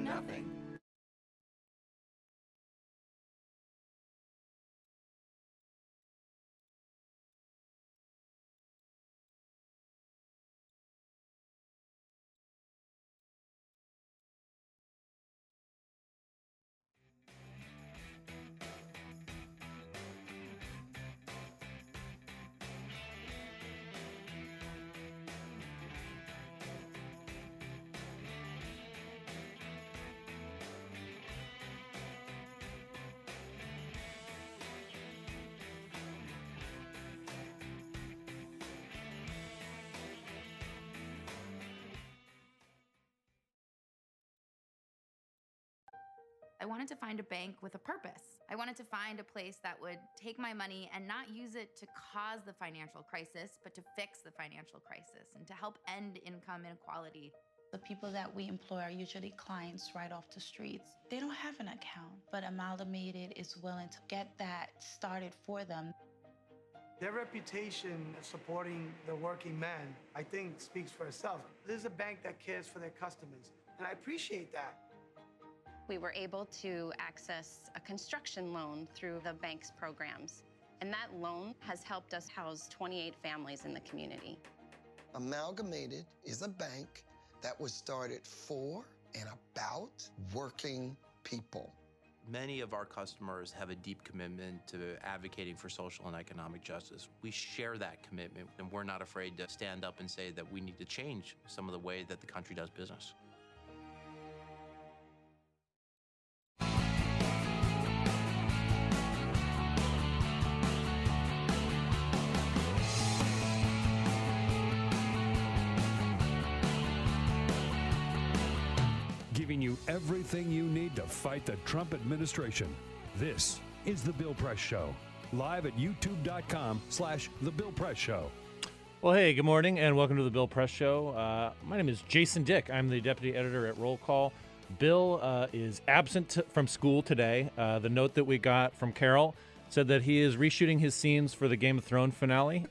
nothing. I wanted to find a bank with a purpose. I wanted to find a place that would take my money and not use it to cause the financial crisis, but to fix the financial crisis and to help end income inequality. The people that we employ are usually clients right off the streets. They don't have an account, but Amalgamated is willing to get that started for them. Their reputation of supporting the working man, I think, speaks for itself. This is a bank that cares for their customers, and I appreciate that. We were able to access a construction loan through the bank's programs, and that loan has helped us house 28 families in the community. Amalgamated is a bank that was started for and about working people. Many of our customers have a deep commitment to advocating for social and economic justice. We share that commitment, and we're not afraid to stand up and say that we need to change some of the way that the country does business. Giving you everything you need to fight the Trump administration. This is The Bill Press Show. Live at youtube.com/The Bill Press Show. Well, hey, good morning, and welcome to The Bill Press Show. My name is Jason Dick. I'm the deputy editor at Roll Call. Bill is absent from school today. The note that we got from Carol said that he is reshooting his scenes for the Game of Thrones finale.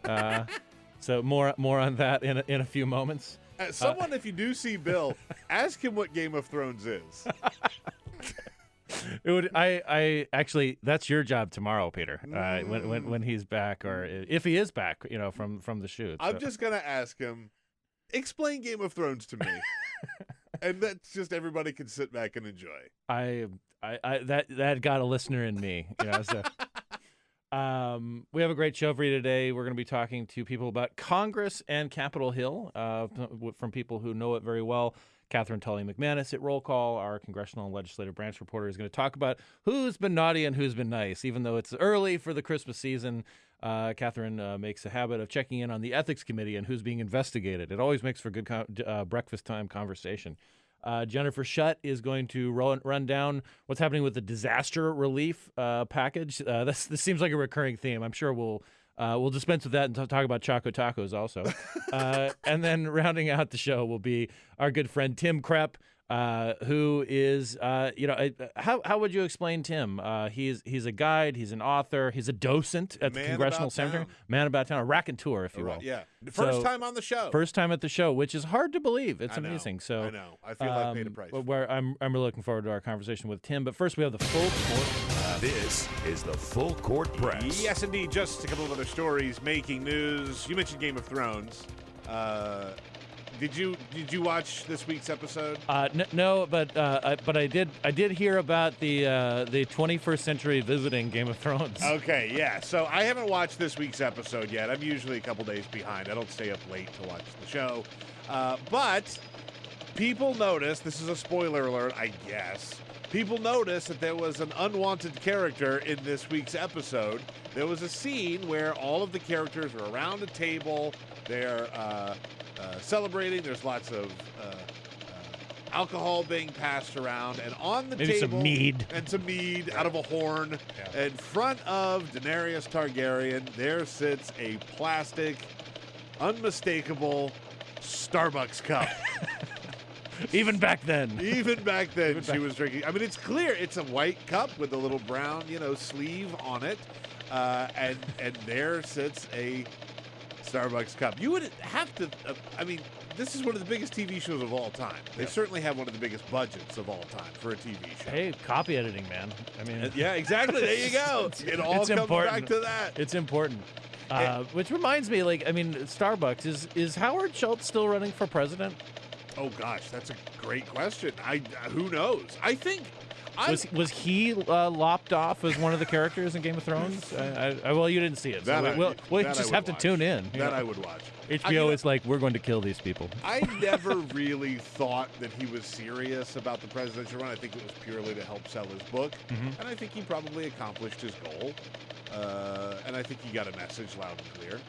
So more on that in a few moments. Someone, if you do see Bill, ask him what Game of Thrones is. I actually, that's your job tomorrow, Peter. When he's back, or if he is back, from the shoot. I'm just gonna ask him, explain Game of Thrones to me, and that's just everybody can sit back and enjoy. That got a listener in me. So. We have a great show for you today. We're going to be talking to people about Congress and Capitol Hill, from people who know it very well. Katherine Tully-McManus at Roll Call, our congressional and legislative branch reporter, is going to talk about who's been naughty and who's been nice. Even though it's early for the Christmas season, Katherine makes a habit of checking in on the ethics committee and who's being investigated. It always makes for good breakfast time conversation. Jennifer Shutt is going to run down what's happening with the disaster relief package. This seems like a recurring theme. I'm sure we'll dispense with that and talk about Choco Tacos also. And then rounding out the show will be our good friend Tim Krepp, who is, how would you explain Tim? He's a guide, he's an author, he's a docent at the Congressional Center. Man about town, a raconteur, if you will. Yeah, first time on the show. First time at the show, which is hard to believe. It's amazing. So I know. I feel I paid a price. I'm really looking forward to our conversation with Tim. But first, we have the full court. This is the Full Court Press. Yes, indeed. Just a couple of other stories making news. You mentioned Game of Thrones. Did you watch this week's episode? No, but I did hear about the 21st century visiting Game of Thrones. Okay, yeah. So I haven't watched this week's episode yet. I'm usually a couple days behind. I don't stay up late to watch the show. But people noticed, this is a spoiler alert, I guess. People noticed that there was an unwanted character in this week's episode. There was a scene where all of the characters are around a table. They're celebrating. There's lots of alcohol being passed around, and on the Maybe table, some mead out of a horn. Yeah. In front of Daenerys Targaryen, there sits a plastic, unmistakable Starbucks cup. Even back then, she was drinking. I mean, it's clear it's a white cup with a little brown, sleeve on it, and there sits a Starbucks cup. You would have to, this is one of the biggest TV shows of all time. They certainly have one of the biggest budgets of all time for a TV show. Hey, copy editing, man. I mean, Yeah, exactly. There you go. It all it's comes important. back to that. It's important. Which reminds me, like, I mean, Starbucks, is Howard Schultz still running for president? Oh, gosh, that's a great question. Who knows? I think... Was he lopped off as one of the characters in Game of Thrones? Well, you didn't see it, so we'll just have to tune in. That I would watch. HBO is like, we're going to kill these people. I never really thought that he was serious about the presidential run. I think it was purely to help sell his book, and I think he probably accomplished his goal. And I think he got a message loud and clear.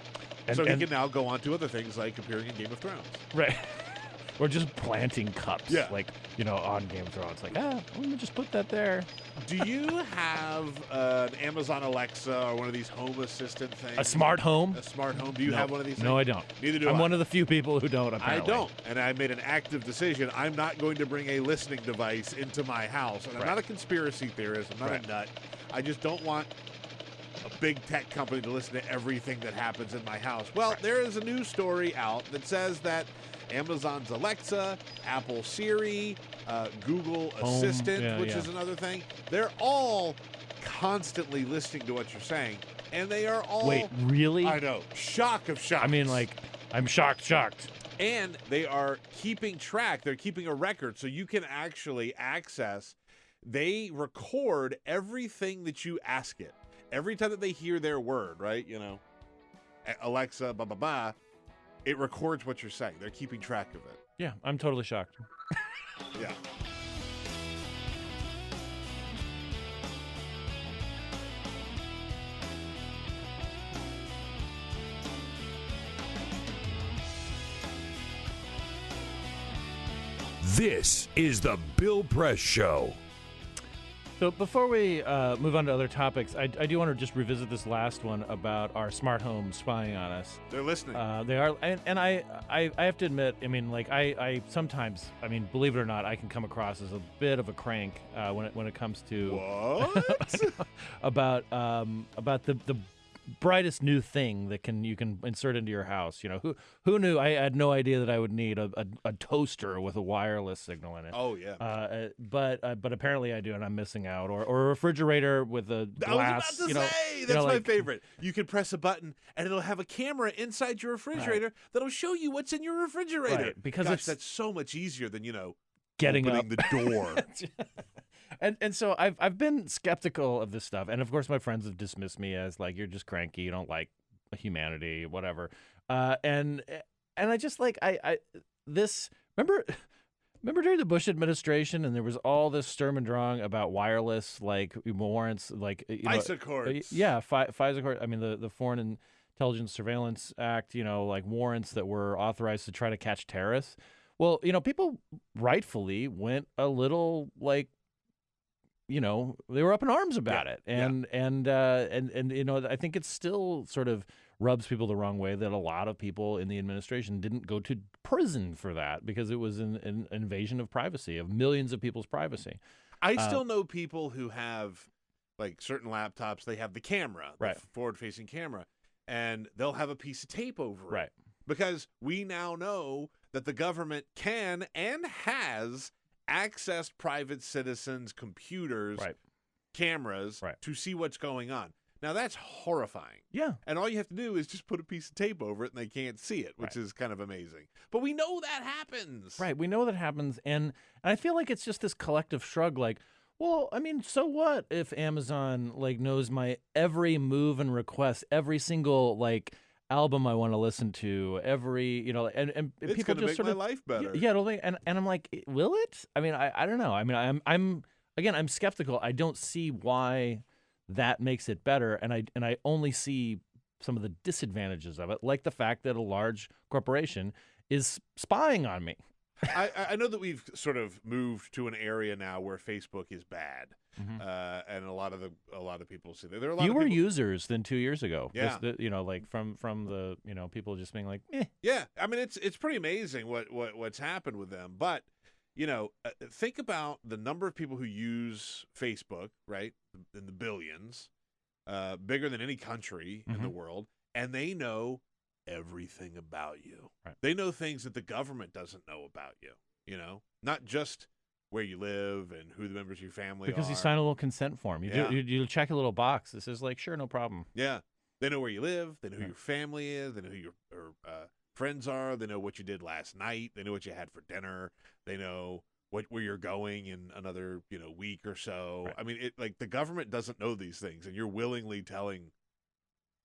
So he can now go on to other things like appearing in Game of Thrones. Right. Or just planting cups, Yeah. like, on Game of Thrones. Like, let me just put that there. Do you have an Amazon Alexa or one of these home assistant things? A smart home? A smart home. Do you have one of these things? No, I don't. Neither do I. I'm one of the few people who don't, apparently. I don't. And I made an active decision. I'm not going to bring a listening device into my house. And I'm not a conspiracy theorist. I'm not a nut. I just don't want a big tech company to listen to everything that happens in my house. Well, there is a news story out that says that Amazon's Alexa, Apple Siri, Google Home, Assistant, which is another thing, they're all constantly listening to what you're saying. And they are all... Wait, really? I know. Shock of shocks. I mean, like, I'm shocked. And they are keeping track. They're keeping a record so you can actually access. They record everything that you ask it. Every time that they hear their word, right? Alexa, blah, blah, blah. It records what you're saying. They're keeping track of it. Yeah, I'm totally shocked. Yeah. This is the Bill Press Show. So before we move on to other topics, I do want to just revisit this last one about our smart home spying on us. They're listening. They are, and I have to admit, I mean, like I sometimes, I mean, believe it or not, I can come across as a bit of a crank when it comes to what about the brightest new thing that you can insert into your house. Who knew? I had no idea that I would need a toaster with a wireless signal in it. Oh yeah. But apparently I do, and I'm missing out. Or a refrigerator with a glass. I was about to say that's my favorite. You can press a button and it'll have a camera inside your refrigerator that'll show you what's in your refrigerator. Right, because that's so much easier than getting opening the door. And so I've been skeptical of this stuff, and of course my friends have dismissed me as like, you're just cranky, you don't like humanity, whatever. And I just like this. Remember during the Bush administration, and there was all this sturm and drang about wireless warrants, FISA courts. FISA court. I mean the Foreign Intelligence Surveillance Act. Warrants that were authorized to try to catch terrorists. Well, people rightfully went a little they were up in arms about it. And I think it still sort of rubs people the wrong way that a lot of people in the administration didn't go to prison for that because it was an invasion of privacy, of millions of people's privacy. I still know people who have certain laptops, they have the camera, the forward-facing camera, and they'll have a piece of tape over it. Right. Because we now know that the government can and has accessed private citizens' computers, cameras, to see what's going on. Now, that's horrifying. Yeah. And all you have to do is just put a piece of tape over it and they can't see it, which is kind of amazing. But we know that happens. Right. We know that happens. And I feel like it's just this collective shrug well, I mean, so what if Amazon knows my every move and request, every single album I want to listen to, every and it's people gonna just make sort of my life better. Yeah, and I'm like, will it? I mean, I don't know. I mean, I'm skeptical. I don't see why that makes it better, and I only see some of the disadvantages of it, like the fact that a large corporation is spying on me. I know that we've sort of moved to an area now where Facebook is bad, and a lot of people see that there are a lot fewer of people, users than 2 years ago. Yeah, from the people just being like, eh. Yeah, I mean it's pretty amazing what's happened with them. But think about the number of people who use Facebook, right, in the billions, bigger than any country in the world, and they know everything about you. Right. They know things that the government doesn't know about you, not just where you live and who the members of your family Because are. you sign a little consent form. You check a little box that says, like, sure, no problem. Yeah. They know where you live. They know who your family is. They know who your friends are. They know what you did last night. They know what you had for dinner. They know where you're going in another, week or so. Right. I mean, the government doesn't know these things, and you're willingly telling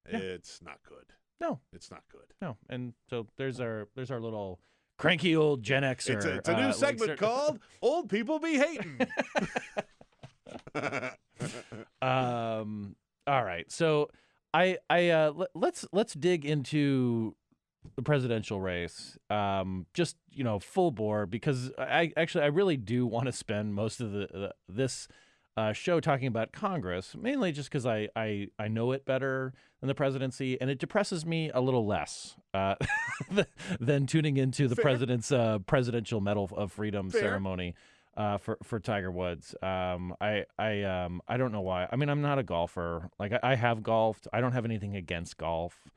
it's not good. No. It's not good. No. And so there's our little cranky old Gen Xer. It's a new segment called Old People Be Hating. All right. So let's dig into the presidential race. Just, full bore, because I really do want to spend most of this show talking about Congress, mainly just because I know it better than the presidency, and it depresses me a little less than tuning into the president's Presidential Medal of Freedom ceremony for Tiger Woods. I don't know why. I mean, I'm not a golfer. Like, I have golfed. I don't have anything against golf.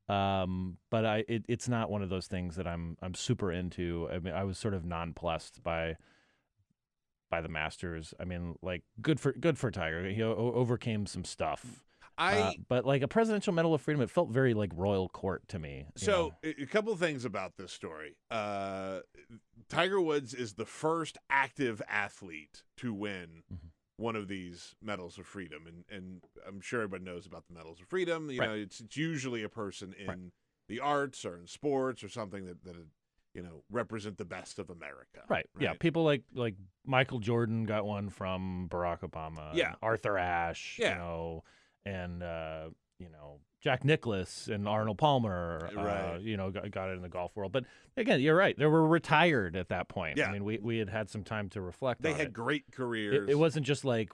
But it's not one of those things that I'm super into. I mean, I was sort of nonplussed by the Masters. I mean, like, good for Tiger. He overcame some stuff. But like a Presidential Medal of Freedom, it felt very like royal court to me. So a couple of things about this story. Tiger Woods is the first active athlete to win one of these medals of freedom, and I'm sure everybody knows about the medals of freedom. You know, it's usually a person in the arts or in sports or something that represent the best of America. Right. Yeah. People like Michael Jordan got one from Barack Obama. Yeah. And Arthur Ashe. Yeah. And Jack Nicklaus and Arnold Palmer. Right. Got it in the golf world. But again, you're right. They were retired at that point. Yeah. I mean, we had some time to reflect. They on had it. great careers. It wasn't just like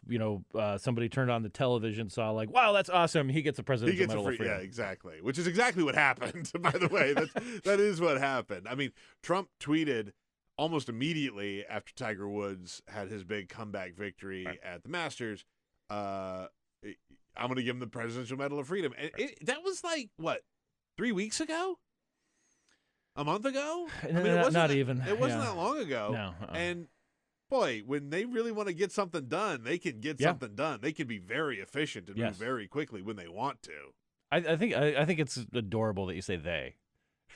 somebody turned on the television, saw like, wow, that's awesome. He gets a Presidential Medal of Freedom. Yeah, exactly. Which is exactly what happened. By the way, that is what happened. I mean, Trump tweeted almost immediately after Tiger Woods had his big comeback victory at the Masters. I'm going to give him the Presidential Medal of Freedom. And that was like, what, 3 weeks ago? A month ago? I mean, it wasn't even. It wasn't that long ago. No. And, boy, when they really want to get something done, they can get something done. They can be very efficient and move very quickly when they want to. I think it's adorable that you say they.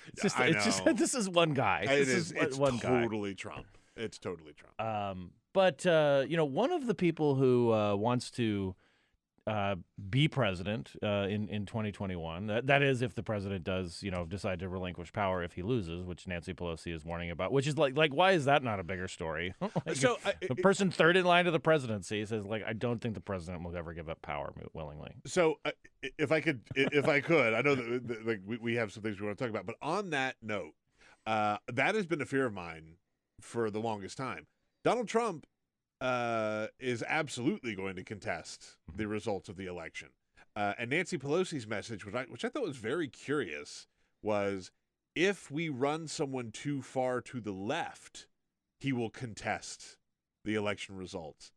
It's just this is one guy. It's guy. Totally Trump. It's totally Trump. But one of the people who wants to be president in 2021. That is, if the president does, decide to relinquish power if he loses, which Nancy Pelosi is warning about. Which is like why is that not a bigger story? The person third in line to the presidency says, like, I don't think the president will ever give up power willingly. So if I could, I know that we have some things we want to talk about, but on that note, that has been a fear of mine for the longest time. Donald Trump is absolutely going to contest the results of the election. And Nancy Pelosi's message, which I thought was very curious, was if we run someone too far to the left, he will contest the election results.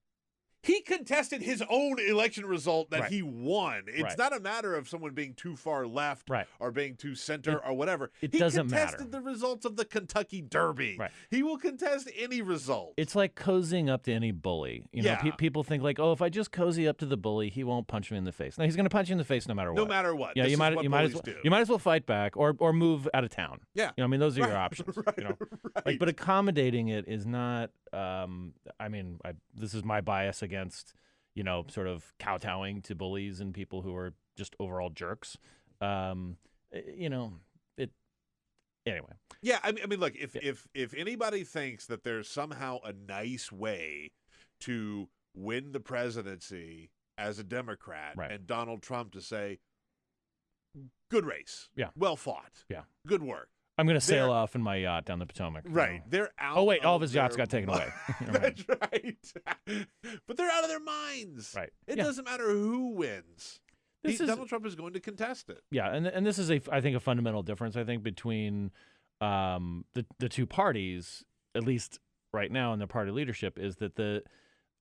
He contested his own election result that he won. It's not a matter of someone being too far left or being too center or whatever. It doesn't matter. He contested the results of the Kentucky Derby. Right. He will contest any result. It's like cozying up to any bully. People think like, oh, if I just cozy up to the bully, he won't punch me in the face. No, he's going to punch you in the face no matter what. No matter what. Yeah, you might as well fight back or move out of town. Yeah. Those are your options. Right. But accommodating it is not. This is my bias against, sort of kowtowing to bullies and people who are just overall jerks. Anyway. Yeah, I mean, look, if anybody thinks that there's somehow a nice way to win the presidency as a Democrat and Donald Trump to say, good race. Yeah. Well fought. Yeah. Good work. I'm going to sail off in my yacht down the Potomac. Right. They're out. Oh, wait. All of his yachts got taken away. That's right. But they're out of their minds. Right. It doesn't matter who wins. Donald Trump is going to contest it. Yeah. And this is, I think, a fundamental difference, between the two parties, at least right now in the party leadership, is that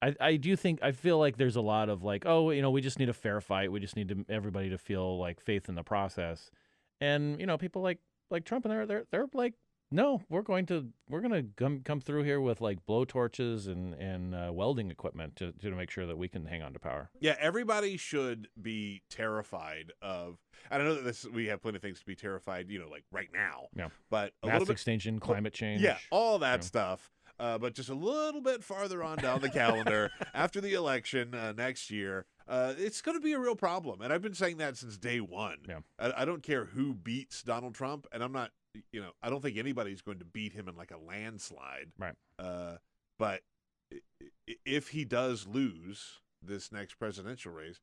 I feel like there's a lot of like, we just need a fair fight. We just need everybody to feel like faith in the process. And people like Trump, and they're like, no, we're gonna come through here with like blowtorches and welding equipment to make sure that we can hang on to power. Yeah, everybody should be terrified of. And I know that we have plenty of things to be terrified, like right now. Yeah, but mass extinction, climate change. Yeah, all that stuff. But just a little bit farther on down the calendar, after the election next year, it's going to be a real problem. And I've been saying that since day one. Yeah. I don't care who beats Donald Trump, and I'm not. I don't think anybody's going to beat him in like a landslide. Right. But if he does lose this next presidential race,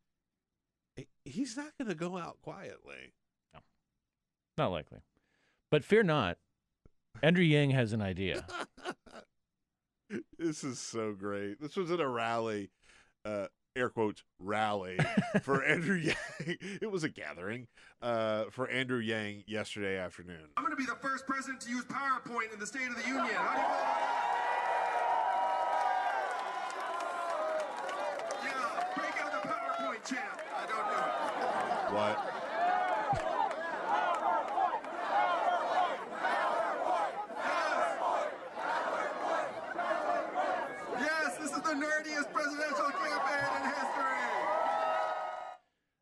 he's not going to go out quietly. No, not likely. But fear not, Andrew Yang has an idea. This is so great. This was at a rally, air quotes, rally for Andrew Yang. It was a gathering for Andrew Yang yesterday afternoon. I'm going to be the first president to use PowerPoint in the State of the Union. How do you Yeah, break out the PowerPoint chant. I don't do it. What? Yes, this is the nerdiest presidential campaign in history.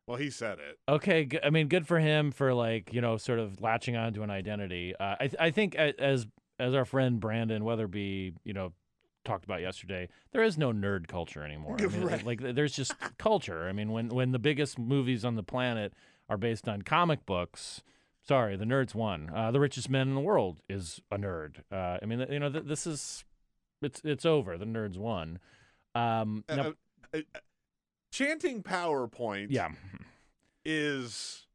Well, he said it. Okay, I mean, good for him for sort of latching on to an identity. I think as our friend Brandon Weatherby, talked about yesterday, there is no nerd culture anymore. I mean, Right. there's just culture. I mean, when the biggest movies on the planet are based on comic books, sorry, the nerds won. The richest man in the world is a nerd. I mean, this is it's over. The nerds won. Now, Chanting PowerPoint, yeah, is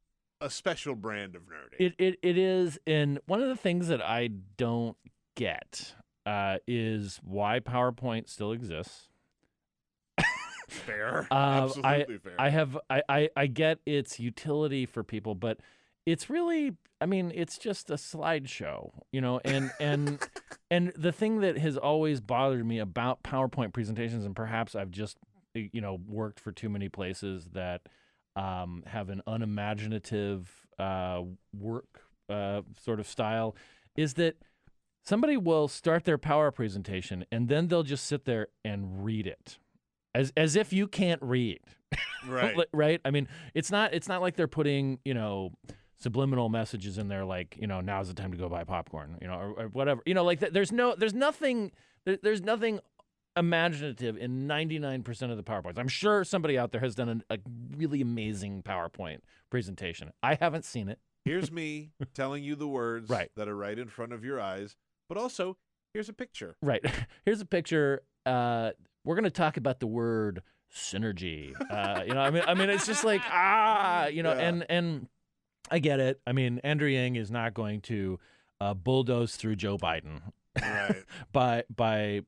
a special brand of nerding. It is, and one of the things that I don't get is why PowerPoint still exists. Fair, absolutely fair. I get its utility for people, but it's really, I mean, it's just a slideshow, and and the thing that has always bothered me about PowerPoint presentations, and perhaps I've just worked for too many places that have an unimaginative work sort of style, is that somebody will start their power presentation and then they'll just sit there and read it as if you can't read. Right. Right? I mean, it's not like they're putting, subliminal messages in there like, now's the time to go buy popcorn, or whatever. There's nothing imaginative in 99% of the PowerPoints. I'm sure somebody out there has done a really amazing PowerPoint presentation. I haven't seen it. Here's me telling you the words Right. that are right in front of your eyes, but also here's a picture. Right. Here's a picture. We're going to talk about the word synergy. I mean, it's just like, Yeah. and I get it. I mean, Andrew Yang is not going to bulldoze through Joe Biden Right. by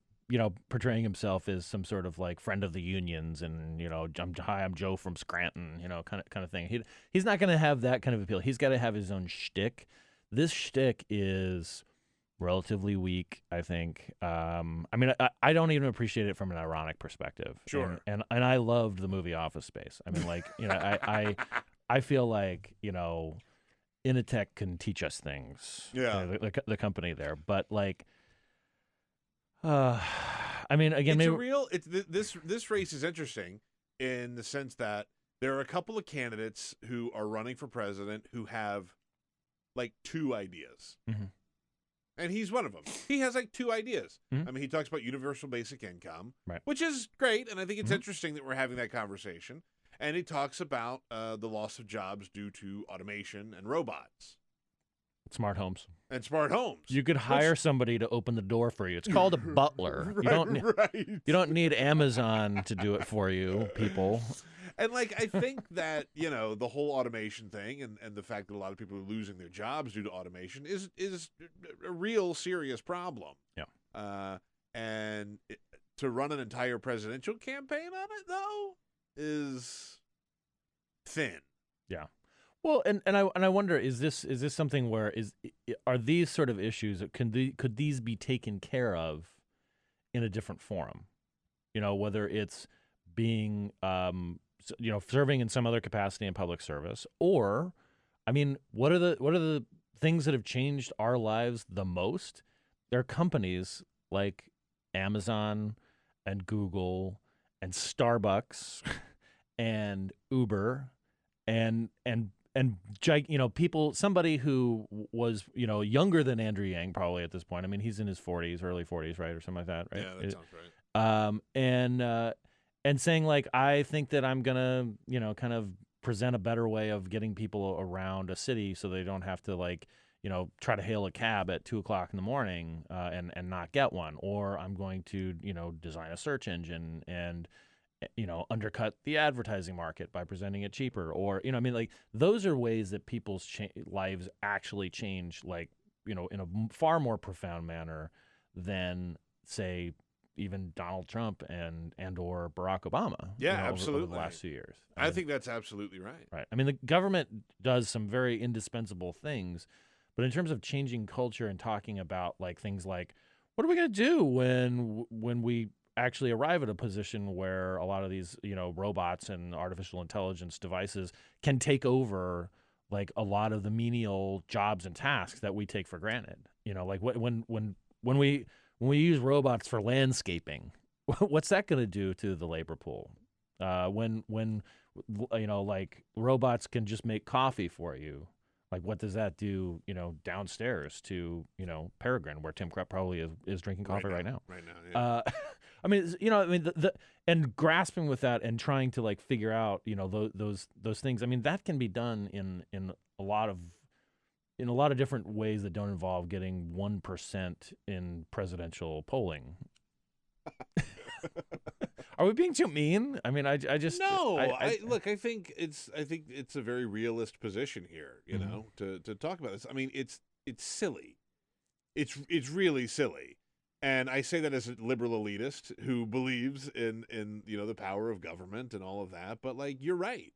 portraying himself as some sort of like friend of the unions and, I'm Joe from Scranton, kind of thing. He's not going to have that kind of appeal. He's got to have his own shtick. This shtick is relatively weak, I think. I mean, I don't even appreciate it from an ironic perspective. Sure. And I loved the movie Office Space. I mean, like, I feel like, Initech can teach us things. Yeah. The company there. But like, I mean, again, this race is interesting in the sense that there are a couple of candidates who are running for president who have like two ideas. Mm-hmm. And he's one of them. He has like two ideas. Mm-hmm. I mean, he talks about universal basic income, right, which is great. And I think it's Mm-hmm. interesting that we're having that conversation. And he talks about the loss of jobs due to automation and robots. Smart homes. And smart homes. You could hire somebody to open the door for you. It's called a butler. You don't need Amazon to do it for you, people. And like, I think that, the whole automation thing and the fact that a lot of people are losing their jobs due to automation is a real serious problem. Yeah. And to run an entire presidential campaign on it, though, is thin. Yeah. Well, and I wonder, is this something where are these sort of issues, could these be taken care of in a different forum? Whether it's being, serving in some other capacity in public service, or, I mean, what are the things that have changed our lives the most? There are companies like Amazon and Google and Starbucks and Uber and people, somebody who was, younger than Andrew Yang probably at this point. I mean, he's in his 40s, early 40s, right? Or something like that, right? Yeah, that sounds right. And saying like, I think that I'm going to, kind of present a better way of getting people around a city so they don't have to like, try to hail a cab at 2:00 in the morning and not get one. Or I'm going to, design a search engine and, undercut the advertising market by presenting it cheaper. Or, like those are ways that people's lives actually change, like, in a far more profound manner than, say, even Donald Trump and or Barack Obama. Yeah, over absolutely. the last few years. I think that's absolutely right. Right. I mean, the government does some very indispensable things, but in terms of changing culture and talking about like things like, what are we going to do when we actually arrive at a position where a lot of these, robots and artificial intelligence devices can take over like a lot of the menial jobs and tasks that we take for granted. Like when we use robots for landscaping, what's that going to do to the labor pool? When like robots can just make coffee for you, like what does that do, downstairs to, Peregrine, where Tim Krepp probably is drinking coffee right now. Right now, yeah. I mean, and grasping with that and trying to like figure out, those things. I mean, that can be done in a lot of different ways that don't involve getting 1% in presidential polling. Are we being too mean? I mean, I just no. Look, I think it's a very realist position here. To talk about this. I mean, it's silly. It's really silly, and I say that as a liberal elitist who believes in the power of government and all of that. But like, you're right.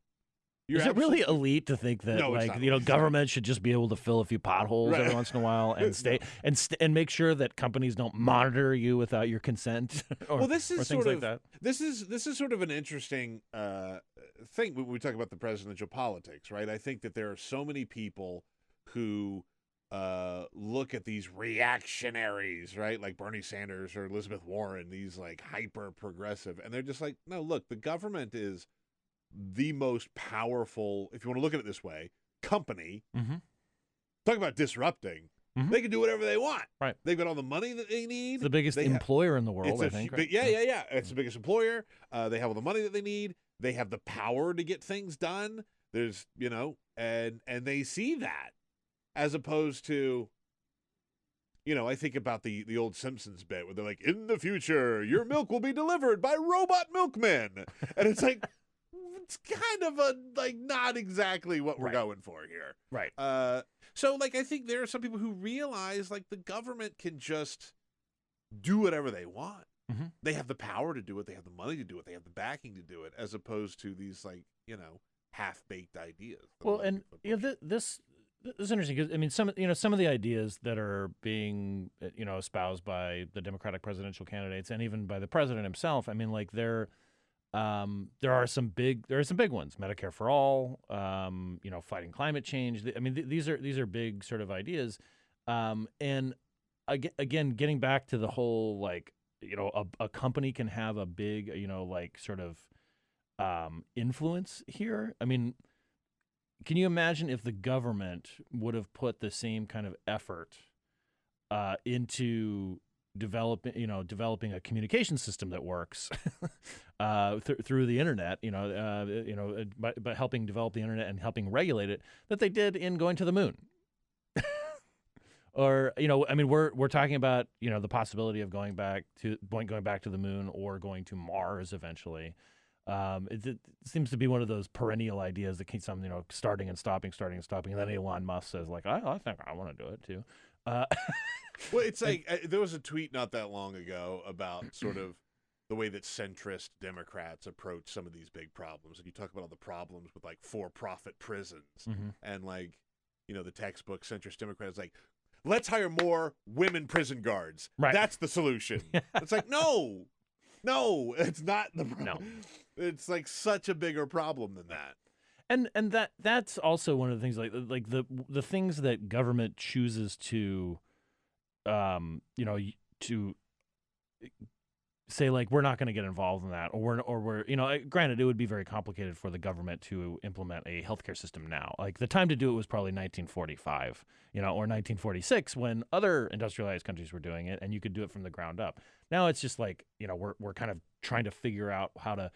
Is it really elite to think that government should just be able to fill a few potholes every once in a while and stay and make sure that companies don't monitor you without your consent? This is things like that. This is sort of an interesting thing when we talk about the presidential politics, right? I think that there are so many people who look at these reactionaries, right, like Bernie Sanders or Elizabeth Warren, these like hyper progressive, and they're just like, no, look, the government is the most powerful, if you want to look at it this way, company. Mm-hmm. Talk about disrupting. Mm-hmm. They can do whatever they want. Right. They've got all the money that they need. It's the biggest employer in the world, I think. Right? Yeah. It's the biggest employer. They have all the money that they need. They have the power to get things done. There's, and they see that as opposed to, I think about the old Simpsons bit where they're like, in the future, your milk will be delivered by robot milkmen. And it's like, it's kind of not exactly what we're going for here. Right. So like, I think there are some people who realize like the government can just do whatever they want. Mm-hmm. They have the power to do it. They have the money to do it. They have the backing to do it, as opposed to these like, half-baked ideas. Well, and this is interesting because I mean, some of the ideas that are being espoused by the Democratic presidential candidates and even by the president himself. I mean, like there are some big ones. Medicare for all. Fighting climate change. I mean, these are big sort of ideas. And again, getting back to the whole like a company can have a big sort of influence here. I mean, can you imagine if the government would have put the same kind of effort into developing a communication system that works through the internet, by helping develop the internet and helping regulate it, that they did in going to the moon? Or I mean, we're talking about the possibility of going back to the moon or going to Mars eventually. It seems to be one of those perennial ideas that keeps on starting and stopping, and then Elon Musk says like, I think I want to do it too. Well, it's like there was a tweet not that long ago about sort of the way that centrist Democrats approach some of these big problems, and you talk about all the problems with like for-profit prisons, mm-hmm. and like the textbook centrist Democrat is like, let's hire more women prison guards. Right. That's the solution. It's like, no, it's not the problem. No. It's like such a bigger problem than that. And that's also one of the things, like the things that government chooses to, to say, like, we're not going to get involved in that, or we're granted, it would be very complicated for the government to implement a healthcare system now. Like, the time to do it was probably 1945, or 1946, when other industrialized countries were doing it, and you could do it from the ground up. Now it's just like, we're kind of trying to figure out how to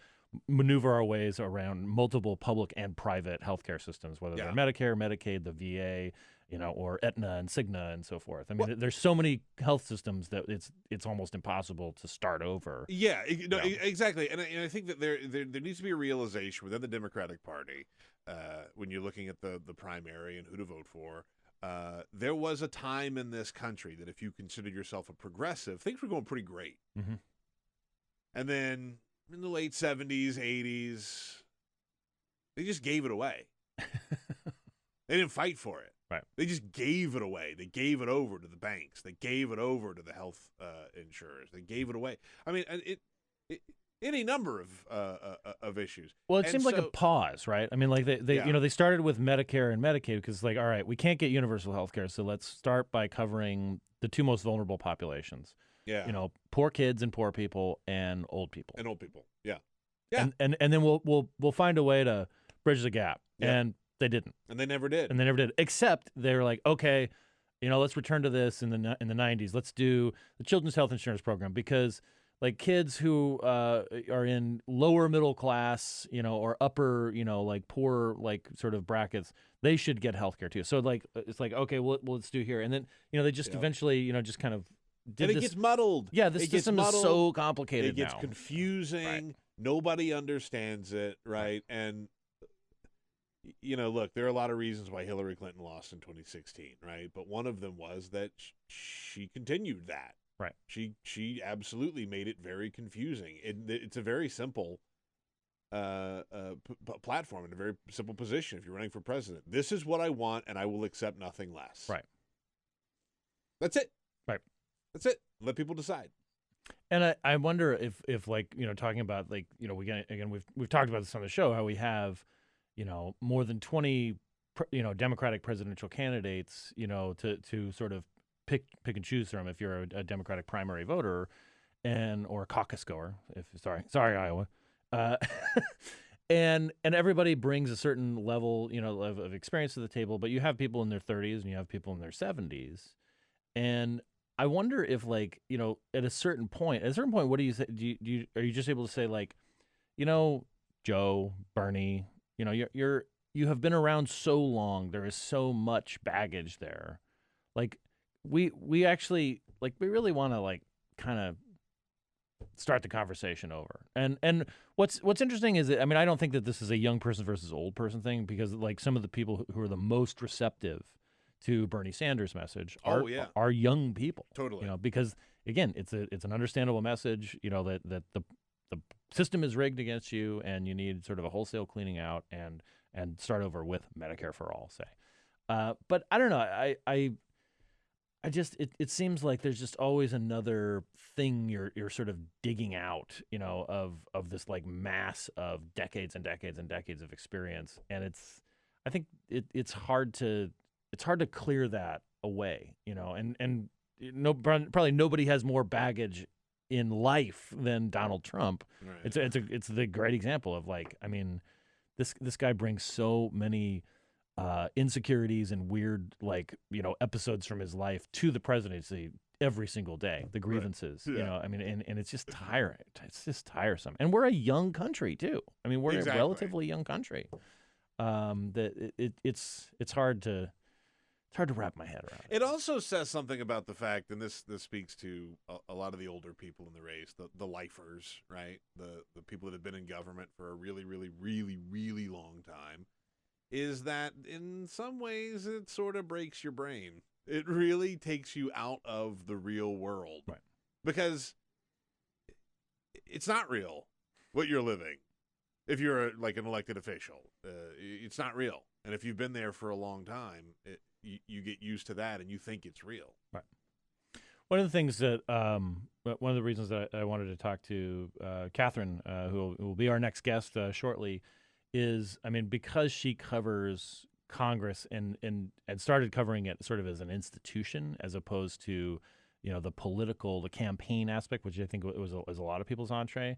maneuver our ways around multiple public and private healthcare systems, whether they're Medicare, Medicaid, the VA, or Aetna and Cigna and so forth. I mean, there's so many health systems that it's almost impossible to start over. Yeah, exactly. And I think that there needs to be a realization within the Democratic Party when you're looking at the primary and who to vote for. There was a time in this country that if you considered yourself a progressive, things were going pretty great. Mm-hmm. And then in the late 70s, 80s, they just gave it away. They didn't fight for it. Right. They just gave it away. They gave it over to the banks. They gave it over to the health insurers. They gave it away. I mean, any number of issues. Well, it seemed like a pause, right? I mean, like they started with Medicare and Medicaid because, like, all right, we can't get universal health care, so let's start by covering the two most vulnerable populations. Yeah. Poor kids and poor people and old people. And old people. Yeah. Yeah. And then we'll find a way to bridge the gap. Yeah. And they didn't. And they never did. Except they were like, okay, let's return to this in the 90s. Let's do the Children's Health Insurance Program because, like, kids who are in lower middle class, or upper, like poor, like sort of brackets, they should get health care too. So, like, it's like, okay, well, let's do here. And then, they just eventually, just kind of did and it gets muddled. Yeah, this system is so complicated. It gets now. confusing. Right. Nobody understands it, right? And look, there are a lot of reasons why Hillary Clinton lost in 2016, right? But one of them was that she continued that. Right. She absolutely made it very confusing. It's a very simple platform and a very simple position if you're running for president. This is what I want, and I will accept nothing less. Right. That's it. Right. That's it. Let people decide. And I wonder if like, talking about, like, we've talked about this on the show, how we have, more than 20, Democratic presidential candidates, to sort of pick and choose from if you're a Democratic primary voter or a caucus goer. Sorry, Iowa. And everybody brings a certain level, of experience to the table, but you have people in their 30s and you have people in their 70s. And I wonder if, like, at a certain point, what do you say? Are you just able to say, like, Joe, Bernie, you have been around so long, there is so much baggage there. Like, we actually, like, we really want to, like, kind of start the conversation over. And what's interesting is that, I mean, I don't think that this is a young person versus old person thing, because, like, some of the people who are the most receptive to Bernie Sanders' message are young people. Totally. Because, again, it's an understandable message, that the system is rigged against you and you need sort of a wholesale cleaning out and start over with Medicare for all, say. But I don't know. I just it seems like there's just always another thing you're sort of digging out, of this, like, mass of decades and decades and decades of experience, and I think it's hard to clear that away, and probably nobody has more baggage in life than Donald Trump. Right. It's the great example of, like, I mean, this guy brings so many insecurities and weird, like, episodes from his life to the presidency every single day. The grievances, right. Yeah. I mean, and it's just tiring. It's just tiresome. And we're a young country too. I mean, we're a relatively young country. That it's hard to wrap my head around. It also says something about the fact, and this speaks to a lot of the older people in the race, the lifers, right? The people that have been in government for a really, really, really, really long time, is that in some ways it sort of breaks your brain. It really takes you out of the real world. Right. Because it's not real what you're living. If you're like an elected official, it's not real. And if you've been there for a long time, you get used to that and you think it's real. Right. One of the things that, one of the reasons that I wanted to talk to Katherine, who will be our next guest shortly, is, I mean, because she covers Congress and started covering it sort of as an institution as opposed to, the campaign aspect, which I think was a lot of people's entree,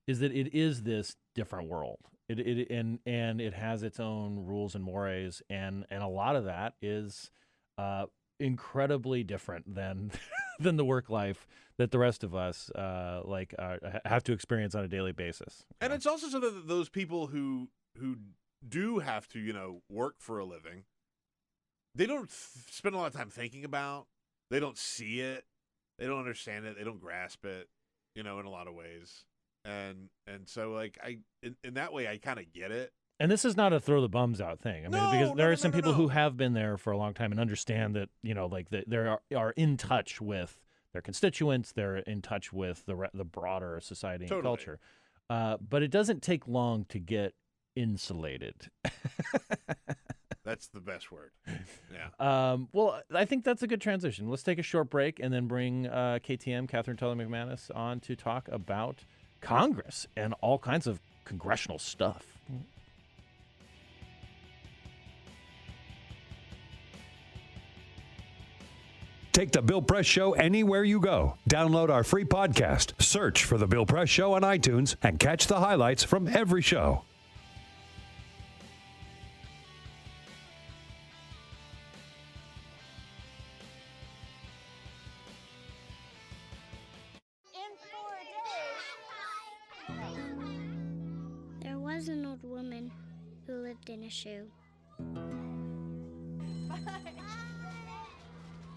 is that it is this different world. And it has its own rules and mores, and a lot of that is incredibly different than than the work life that the rest of us have to experience on a daily basis. And it's also so that those people who do have to, work for a living, they don't spend a lot of time thinking about, they don't see it, they don't understand it, they don't grasp it, in a lot of ways. And so in that way, I kind of get it. And this is not a throw the bums out thing. I mean, because there are some people who have been there for a long time and understand that, they are in touch with their constituents, they're in touch with the broader society and culture. But it doesn't take long to get insulated. That's the best word. Yeah. Well, I think that's a good transition. Let's take a short break and then bring KTM, Katherine Tully-McManus, on to talk about Congress and all kinds of congressional stuff. Take The Bill Press Show anywhere you go. Download our free podcast, search for The Bill Press Show on iTunes, and catch the highlights from every show. There was an old woman who lived in a shoe.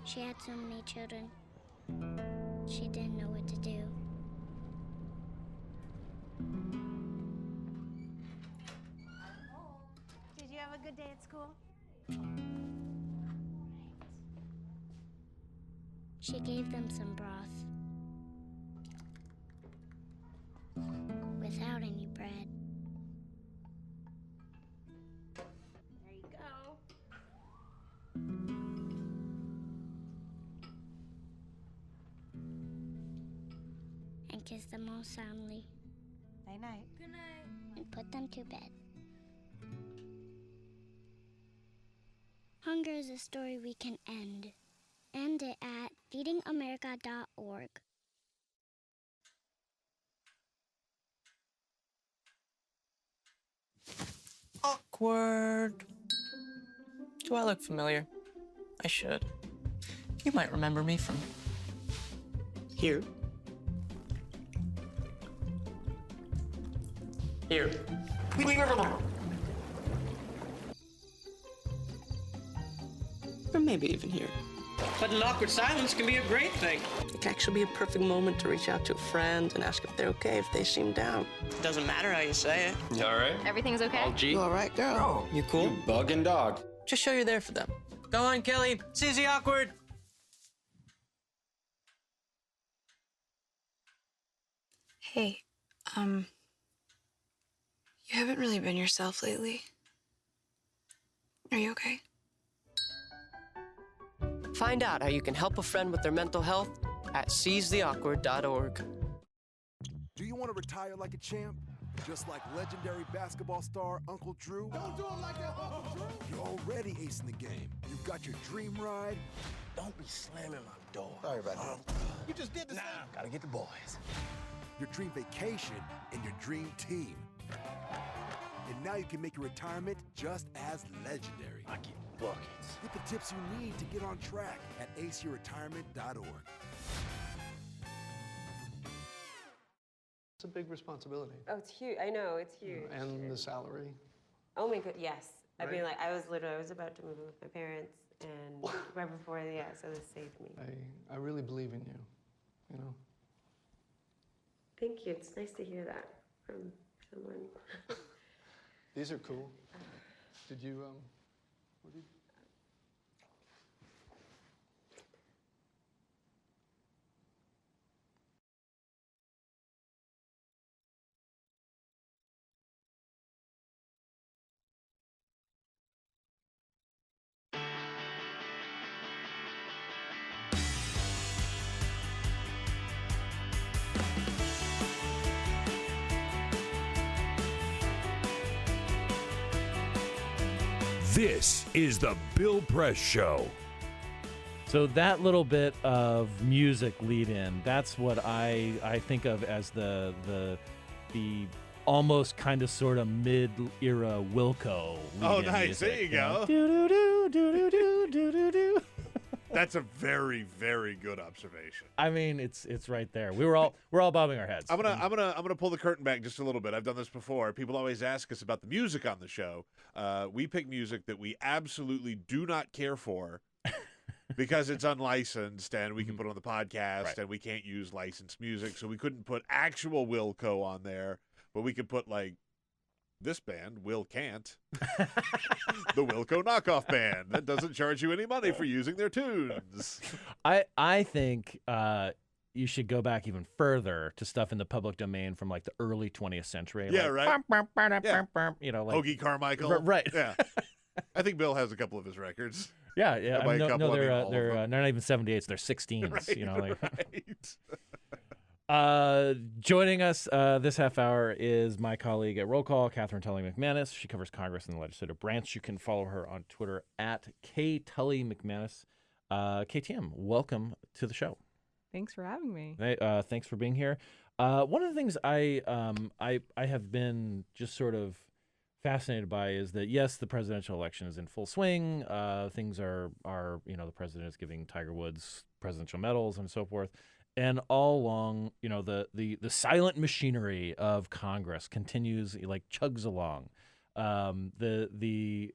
She had so many children, she didn't know what to do. Did you have a good day at school? She gave them some broth without any bread. There you go. And kissed them all soundly. Night-night. Good night. And put them to bed. Hunger is a story we can end. End it at feedingamerica.org. Awkward. Do I look familiar? I should. You might remember me from here. Here. Or maybe even here. But an awkward silence can be a great thing. It can actually be a perfect moment to reach out to a friend and ask if they're okay if they seem down. It doesn't matter how you say it. You all right? Everything's okay? All G? You all right, girl? You cool? You bugging dog. Just show you're there for them. Go on, Kelly. Seize the awkward. Hey, you haven't really been yourself lately. Are you okay? Find out how you can help a friend with their mental health at seizetheawkward.org. Do you want to retire like a champ? Just like legendary basketball star Uncle Drew? Don't do him like that, Uncle Drew! You're already acing the game. You've got your dream ride. Don't be slamming my door. Sorry about that. You just did the same. Gotta get the boys. Your dream vacation and your dream team. And now you can make your retirement just as legendary. I get buckets. Get the tips you need to get on track at aceyourretirement.org. It's a big responsibility. Oh, it's huge. I know, it's huge. And the salary. Oh my god, yes. I Right? mean, like, I was about to move in with my parents, and right before, so this saved me. I really believe in you, you know. Thank you. It's nice to hear that from someone. These are cool. Did you, what did This is the Bill Press Show. So that little bit of music lead-in, that's what I think of as the almost kind of sort of mid-era Wilco lead-in. Oh, nice. Music, There you go. Do-do-do-do-do-do-do-do. That's a very, very good observation. I mean, it's right there. We're all bobbing our heads. I'm gonna pull the curtain back just a little bit. I've done this before. People always ask us about the music on the show. We pick music that we absolutely do not care for because it's unlicensed and we can put it on the podcast and we can't use licensed music, so we couldn't put actual Wilco on there, but we could put like this band, Will Can't, the Wilco knockoff band that doesn't charge you any money for using their tunes. I think you should go back even further to stuff in the public domain from like the early 20th century. Yeah, like, right. Yeah. You know, like Hoagie Carmichael. Right. Yeah. I think Bill has a couple of his records. Yeah. And by a couple, I mean all of they're them. not even 78s. They're 16s. Right, you know, like, right. Joining us this half hour is my colleague at Roll Call, Katherine Tully-McManus. She covers Congress and the legislative branch. You can follow her on Twitter at KTully-McManus. KTM, welcome to the show. Thanks for having me. Hey, thanks for being here. One of the things I have been just sort of fascinated by is that, yes, the presidential election is in full swing. Things are the president is giving Tiger Woods presidential medals and so forth. And all along, the silent machinery of Congress continues, like chugs along. The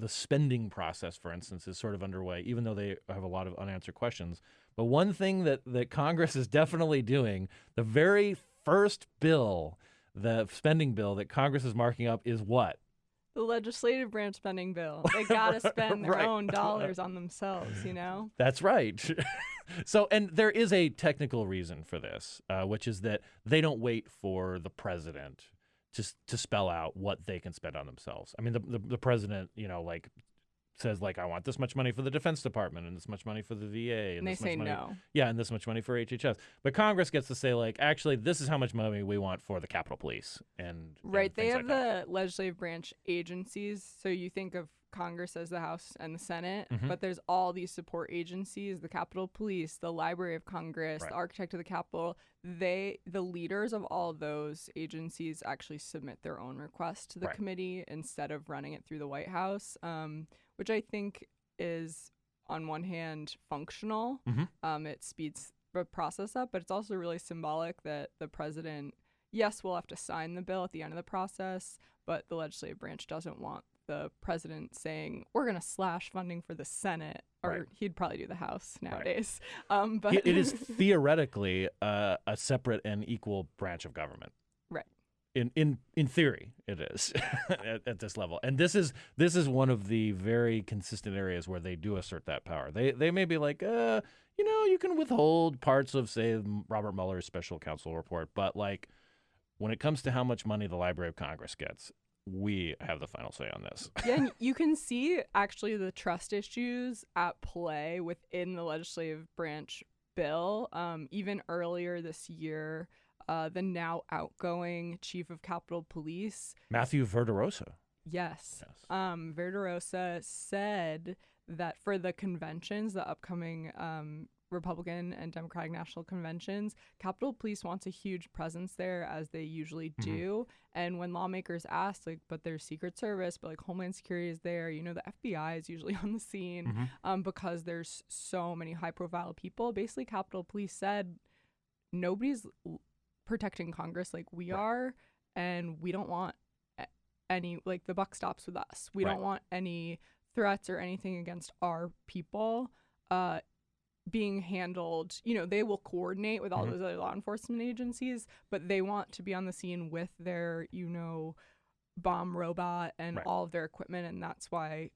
spending process, for instance, is sort of underway, even though they have a lot of unanswered questions. But one thing that Congress is definitely doing, the very first bill, the spending bill that Congress is marking up, is what? The legislative branch spending bill. They got to spend their own dollars on themselves, you know? That's right. So, and there is a technical reason for this, which is that they don't wait for the president to spell out what they can spend on themselves. I mean, the president, says, I want this much money for the Defense Department and this much money for the VA. And they this say much money, no. Yeah, and this much money for HHS. But Congress gets to say, actually, this is how much money we want for the Capitol Police. Right. They have the legislative branch agencies. So you think of Congress as the House and the Senate, Mhm. but there's all these support agencies, the Capitol Police, the Library of Congress, Right. the Architect of the Capitol. The leaders of all of those agencies actually submit their own request to the Right. committee instead of running it through the White House, which I think is, on one hand, functional. Mhm. It speeds the process up, but it's also really symbolic that the president, yes, will have to sign the bill at the end of the process, but the legislative branch doesn't want the president saying, we're going to slash funding for the Senate, or Right. he'd probably do the House nowadays. But It is theoretically a separate and equal branch of government. Right. In theory, it is at this level, and this is one of the very consistent areas where they do assert that power. They may be like, you can withhold parts of, say, Robert Mueller's special counsel report, but when it comes to how much money the Library of Congress gets, we have the final say on this. Yeah, and you can see actually the trust issues at play within the legislative branch bill. Even earlier this year, the now outgoing chief of Capitol Police, Matthew Verderosa. Yes. Verderosa said that for the conventions, the upcoming Republican and Democratic national conventions, Capitol Police wants a huge presence there, as they usually do. And when lawmakers ask, but there's Secret Service, but Homeland Security is there, the FBI is usually on the scene, because there's so many high-profile people. Basically, Capitol Police said nobody's protecting Congress like we are, and we don't want any, the buck stops with us. We don't want any threats or anything against our people being handled. They will coordinate with all those other law enforcement agencies, but they want to be on the scene with their, bomb robot and all of their equipment, and that's why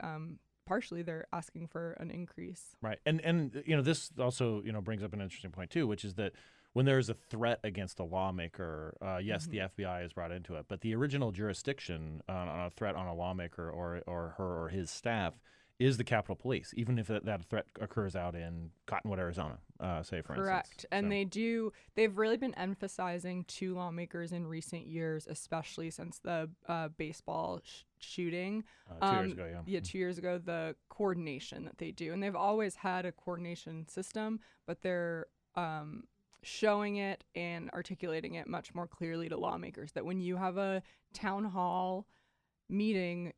partially they're asking for an increase. Right. And this also, brings up an interesting point too, which is that when there is a threat against a lawmaker, yes, the FBI is brought into it, but the original jurisdiction on a threat on a lawmaker or her or his staff is the Capitol Police, even if that threat occurs out in Cottonwood, Arizona. say, for Correct. instance. And So- they've really been emphasizing to lawmakers in recent years, especially since the baseball shooting. 2 years ago, yeah. Yeah, 2 years ago, the coordination that they do. And they've always had a coordination system, but they're showing it and articulating it much more clearly to lawmakers, that when you have a town hall meeting,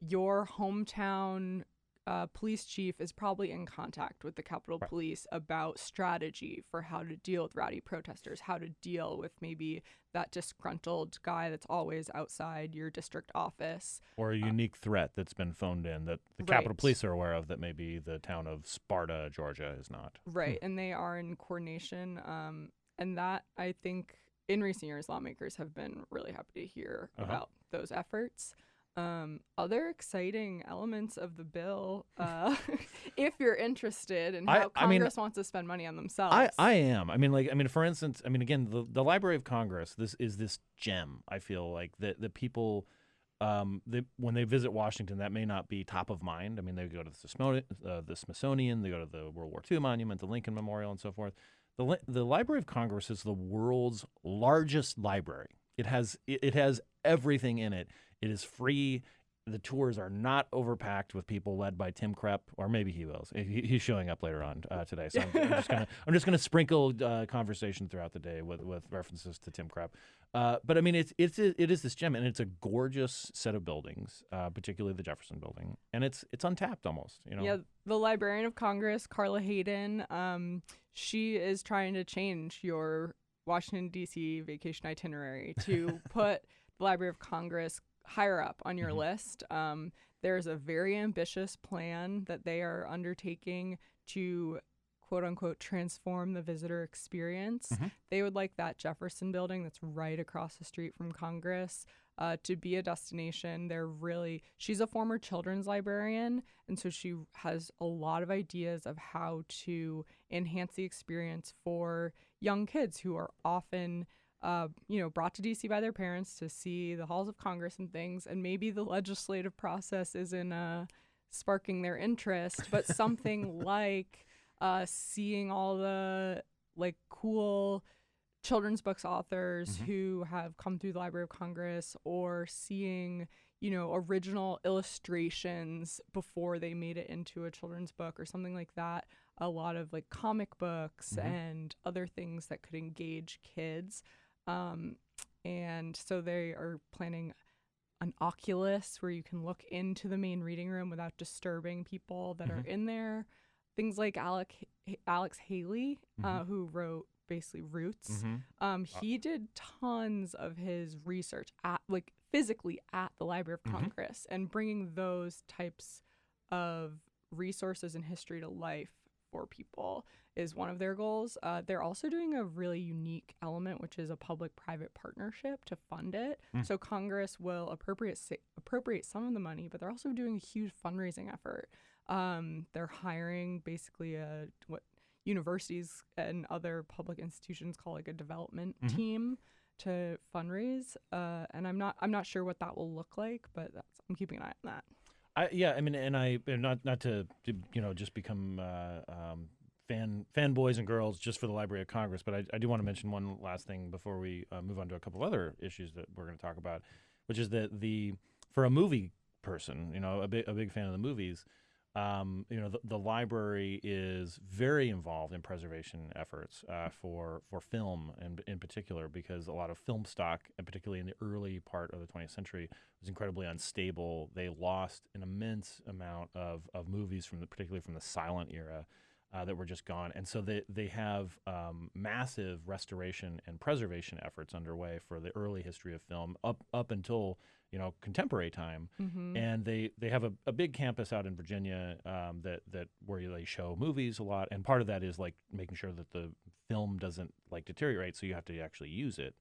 your hometown police chief is probably in contact with the Capitol Police about strategy for how to deal with rowdy protesters, how to deal with maybe that disgruntled guy that's always outside your district office. Or a unique threat that's been phoned in that the Capitol Police are aware of that maybe the town of Sparta, Georgia, is not. Right, and they are in coordination. And that, I think, in recent years, lawmakers have been really happy to hear about those efforts. Other exciting elements of the bill, if you're interested in how Congress wants to spend money on themselves. I am. For instance, again, the Library of Congress, this is this gem, I feel like, that the people, when they visit Washington, that may not be top of mind. They go to the Smithsonian, they go to the World War II Monument, the Lincoln Memorial, and so forth. The Library of Congress is the world's largest library. It has everything in it. It is free. The tours are not overpacked with people led by Tim Krepp, or maybe he will. He's showing up later on today, so I'm just gonna sprinkle conversation throughout the day with references to Tim Krepp. But it is this gem, and it's a gorgeous set of buildings, particularly the Jefferson Building, and it's untapped almost. Yeah, the Librarian of Congress, Carla Hayden, she is trying to change your Washington D.C. vacation itinerary to put the Library of Congress higher up on your list. There's a very ambitious plan that they are undertaking to, quote unquote, transform the visitor experience. They would like that Jefferson Building that's right across the street from Congress to be a destination. She's a former children's librarian, and so she has a lot of ideas of how to enhance the experience for young kids who are often brought to DC by their parents to see the halls of Congress and things, and maybe the legislative process isn't sparking their interest, but something like seeing all the cool children's books authors who have come through the Library of Congress, or seeing original illustrations before they made it into a children's book or something like that. A lot of comic books and other things that could engage kids. And so they are planning an Oculus where you can look into the main reading room without disturbing people that are in there. Things like Alex Haley, who wrote basically Roots. He did tons of his research physically at the Library of Congress, and bringing those types of resources and history to life for people is one of their goals. They're also doing a really unique element, which is a public-private partnership to fund it. So Congress will appropriate some of the money, but they're also doing a huge fundraising effort. They're hiring basically what universities and other public institutions call a development team to fundraise. And I'm not sure what that will look like, but I'm keeping an eye on that. Not to just become fanboys and girls just for the Library of Congress, but I do want to mention one last thing before we move on to a couple of other issues that we're going to talk about, which is that for a movie person, a big fan of the movies, the library is very involved in preservation efforts for film, and in particular because a lot of film stock, and particularly in the early part of the 20th century, was incredibly unstable. They lost an immense amount of movies particularly from the silent era that were just gone, and so they have massive restoration and preservation efforts underway for the early history of film up until contemporary time. And they have a big campus out in Virginia that where they show movies a lot, and part of that is making sure that the film doesn't deteriorate, so you have to actually use it.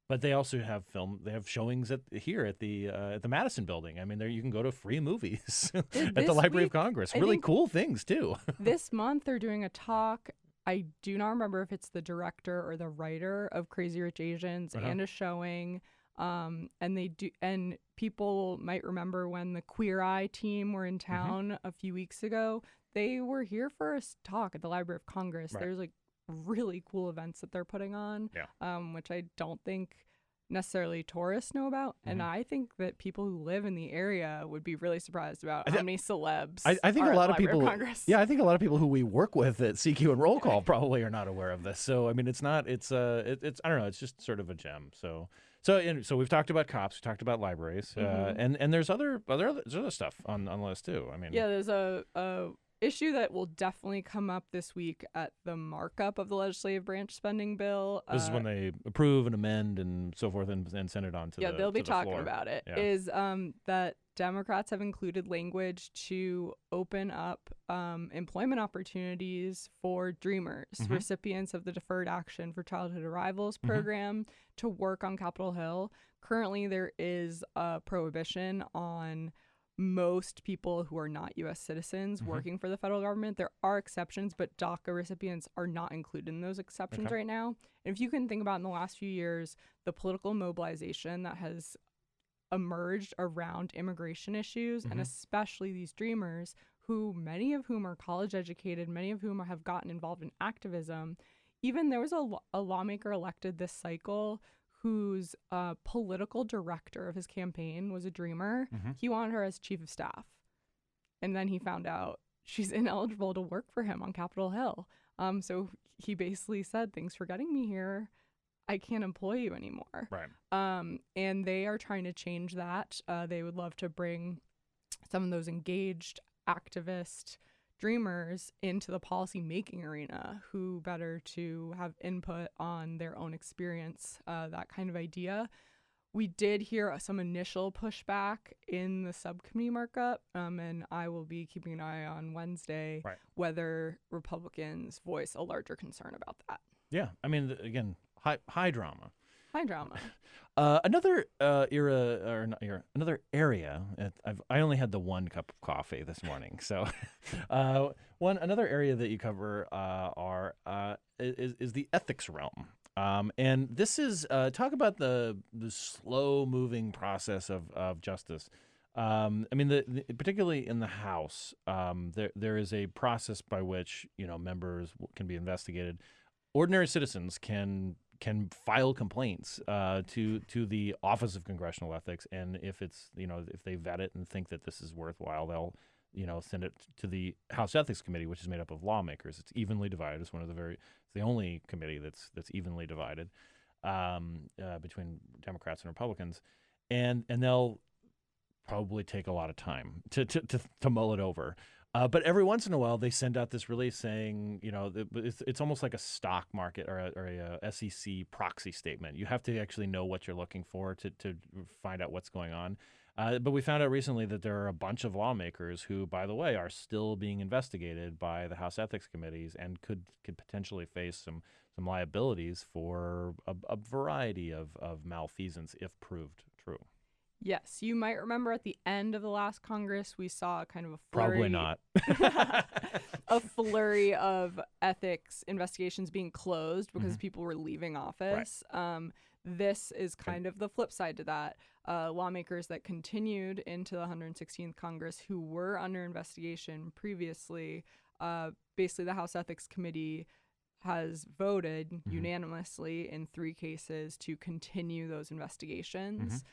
But they also have they have showings at the Madison Building. There you can go to free movies at the Library of Congress. Really cool things too. This month they're doing a talk. I do not remember if it's the director or the writer of Crazy Rich Asians, and a showing. And people might remember when the Queer Eye team were in town a few weeks ago. they were here for a talk at the Library of Congress. Right. There's like really cool events that they're putting on, which I don't think necessarily tourists know about. And I think that people who live in the area would be really surprised about how many celebs I think are a lot at the of people, Library of Congress. I think a lot of people who we work with at CQ and Roll Call probably are not aware of this. So I mean, it's not, it's I don't know, it's just sort of a gem. So we've talked about cops, we talked about libraries, and there's other stuff on the list too. I mean, yeah, there's a issue that will definitely come up this week at the markup of the legislative branch spending bill. This is when they approve and amend and so forth and send it on to they'll be talking floor. about it. Yeah. Is that Democrats have included language to open up employment opportunities for Dreamers, recipients of the Deferred Action for Childhood Arrivals program, to work on Capitol Hill. Currently, there is a prohibition on most people who are not U.S. citizens working for the federal government. There are exceptions, but DACA recipients are not included in those exceptions right now. And if you can think about in the last few years, the political mobilization that has emerged around immigration issues, and especially these Dreamers, who many of whom are college educated, many of whom have gotten involved in activism. Even there was a lawmaker elected this cycle whose political director of his campaign was a Dreamer. He wanted her as chief of staff. And then he found out she's ineligible to work for him on Capitol Hill. So he basically said, thanks for getting me here. I can't employ you anymore. Right. And they are trying to change that. They would love to bring some of those engaged activist Dreamers into the policy making arena. Who better to have input on their own experience, that kind of idea. We did hear some initial pushback in the subcommittee markup, and I will be keeping an eye on Wednesday whether Republicans voice a larger concern about that. Yeah, I mean, again, high drama. High drama. Another another area. I only had the one cup of coffee this morning, so another area that you cover is the ethics realm, and this is talk about the slow moving process of justice. I mean, particularly in the House, there is a process by which members can be investigated. Ordinary citizens can file complaints to the Office of Congressional Ethics, and if it's if they vet it and think that this is worthwhile, they'll send it to the House Ethics Committee, which is made up of lawmakers. It's evenly divided. It's it's the only committee that's evenly divided between Democrats and Republicans, and they'll probably take a lot of time to mull it over. But every once in a while, they send out this release saying, it's almost like a stock market or a SEC proxy statement. You have to actually know what you're looking for to find out what's going on. But we found out recently that there are a bunch of lawmakers who, by the way, are still being investigated by the House Ethics Committees and could potentially face some liabilities for a variety of malfeasance if proved true. Yes, you might remember at the end of the last Congress, we saw kind of a flurry. Probably not. A flurry of ethics investigations being closed because people were leaving office. Right. This is kind of the flip side to that. Lawmakers that continued into the 116th Congress who were under investigation previously, basically the House Ethics Committee has voted unanimously in 3 cases to continue those investigations.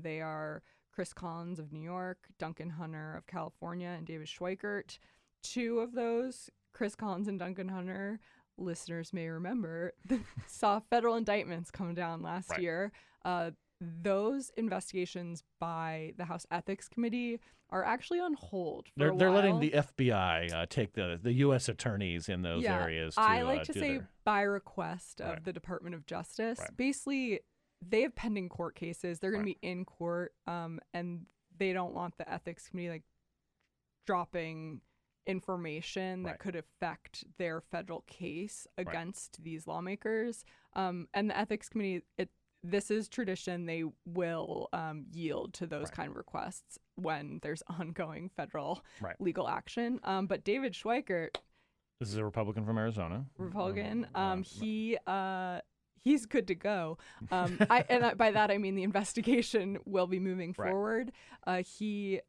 They are Chris Collins of New York, Duncan Hunter of California, and David Schweikert. 2 of those, Chris Collins and Duncan Hunter, listeners may remember, saw federal indictments come down last year. Those investigations by the House Ethics Committee are actually on hold for a while. They're letting the FBI take the U.S. attorneys in those areas. I like to say by request of the Department of Justice. Basically, they have pending court cases. They're going to be in court, and they don't want the Ethics Committee dropping information that could affect their federal case against these lawmakers. And the Ethics Committee, this is tradition. They will yield to those kind of requests when there's ongoing federal legal action. But David Schweikert, this is a Republican from Arizona. Republican. He's good to go. By that I mean the investigation will be moving forward. The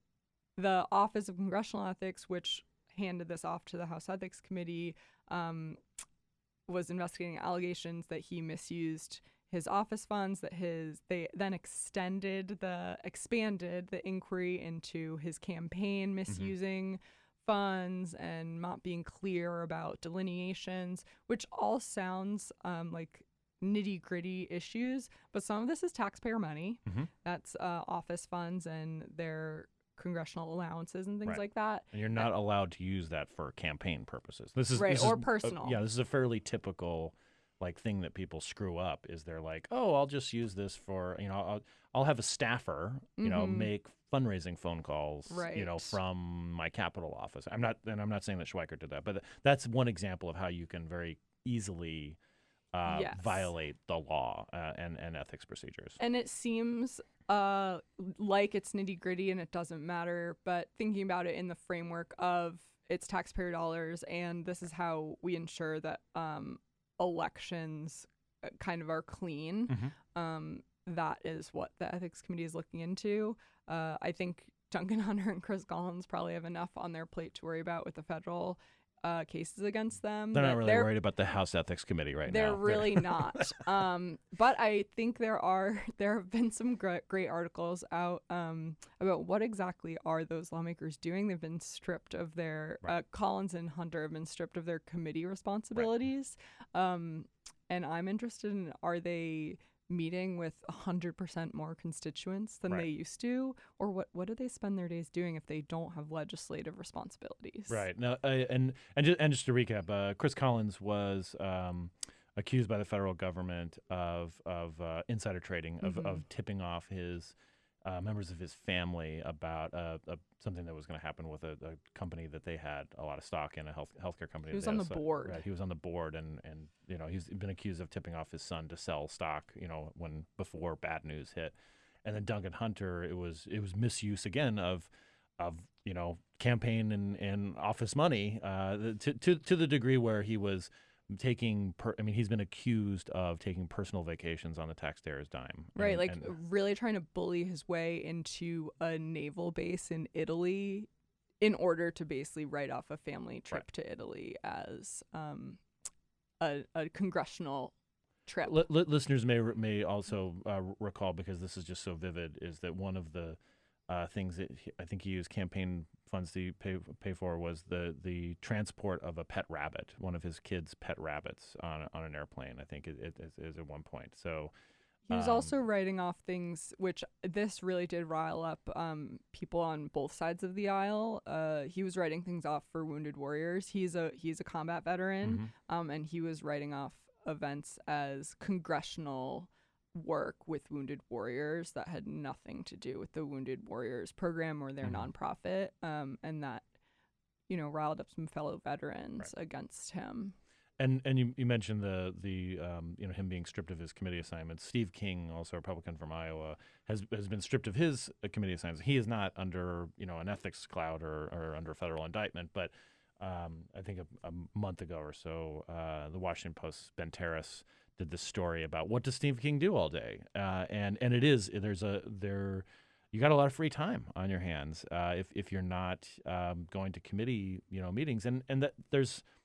Office of Congressional Ethics, which handed this off to the House Ethics Committee, was investigating allegations that he misused his office funds, that they then expanded the inquiry into his campaign misusing funds and not being clear about delineations, which all sounds like nitty-gritty issues, but some of this is taxpayer money. That's office funds and their congressional allowances and things like that. And you're not allowed to use that for campaign purposes. This is personal. This is a fairly typical thing that people screw up. Is they're like, oh, I'll just use this for I'll have a staffer make fundraising phone calls from my Capitol office. I'm not saying that Schweiker did that, but that's one example of how you can very easily violate the law and ethics procedures. And it seems like it's nitty-gritty and it doesn't matter, but thinking about it in the framework of it's taxpayer dollars and this is how we ensure that elections kind of are clean, that is what the ethics committee is looking into. I think Duncan Hunter and Chris Collins probably have enough on their plate to worry about with the federal cases against them. They're not really worried about the House Ethics Committee right now. They're really not. But I think there have been some great articles out about what exactly are those lawmakers doing. They've been stripped of their Collins and Hunter have been stripped of their committee responsibilities. And I'm interested in, are they meeting with 100% more constituents than they used to, or what do they spend their days doing if they don't have legislative responsibilities? Right. Now, and just to recap, Chris Collins was accused by the federal government of insider trading, of tipping off his members of his family about something that was going to happen with a company that they had a lot of stock in, a healthcare company. He was on the board. Right, he was on the board, and he's been accused of tipping off his son to sell stock, before bad news hit. And then Duncan Hunter, it was misuse again of campaign and office money to the degree where he was taking he's been accused of taking personal vacations on the taxpayer's dime. Right, and really trying to bully his way into a naval base in Italy in order to basically write off a family trip to Italy as a congressional trip. Listeners may also recall, because this is just so vivid, is that one of the things that I think he used campaign funds to pay for was the transport of a pet rabbit, one of his kids' pet rabbits on an airplane. I think it is at one point. So he was also writing off things, which this really did rile up people on both sides of the aisle. He was writing things off for wounded warriors. He's a combat veteran, and he was writing off events as congressional work with wounded warriors that had nothing to do with the Wounded Warriors program or their nonprofit, and that riled up some fellow veterans against him. And you mentioned the him being stripped of his committee assignments. Steve King, also a Republican from Iowa, has been stripped of his committee assignments. He is not under an ethics cloud or under federal indictment, but I think a month ago or so, the Washington Post's Ben Terrace did this story about what does Steve King do all day, and you got a lot of free time on your hands if you're not going to committee meetings, and that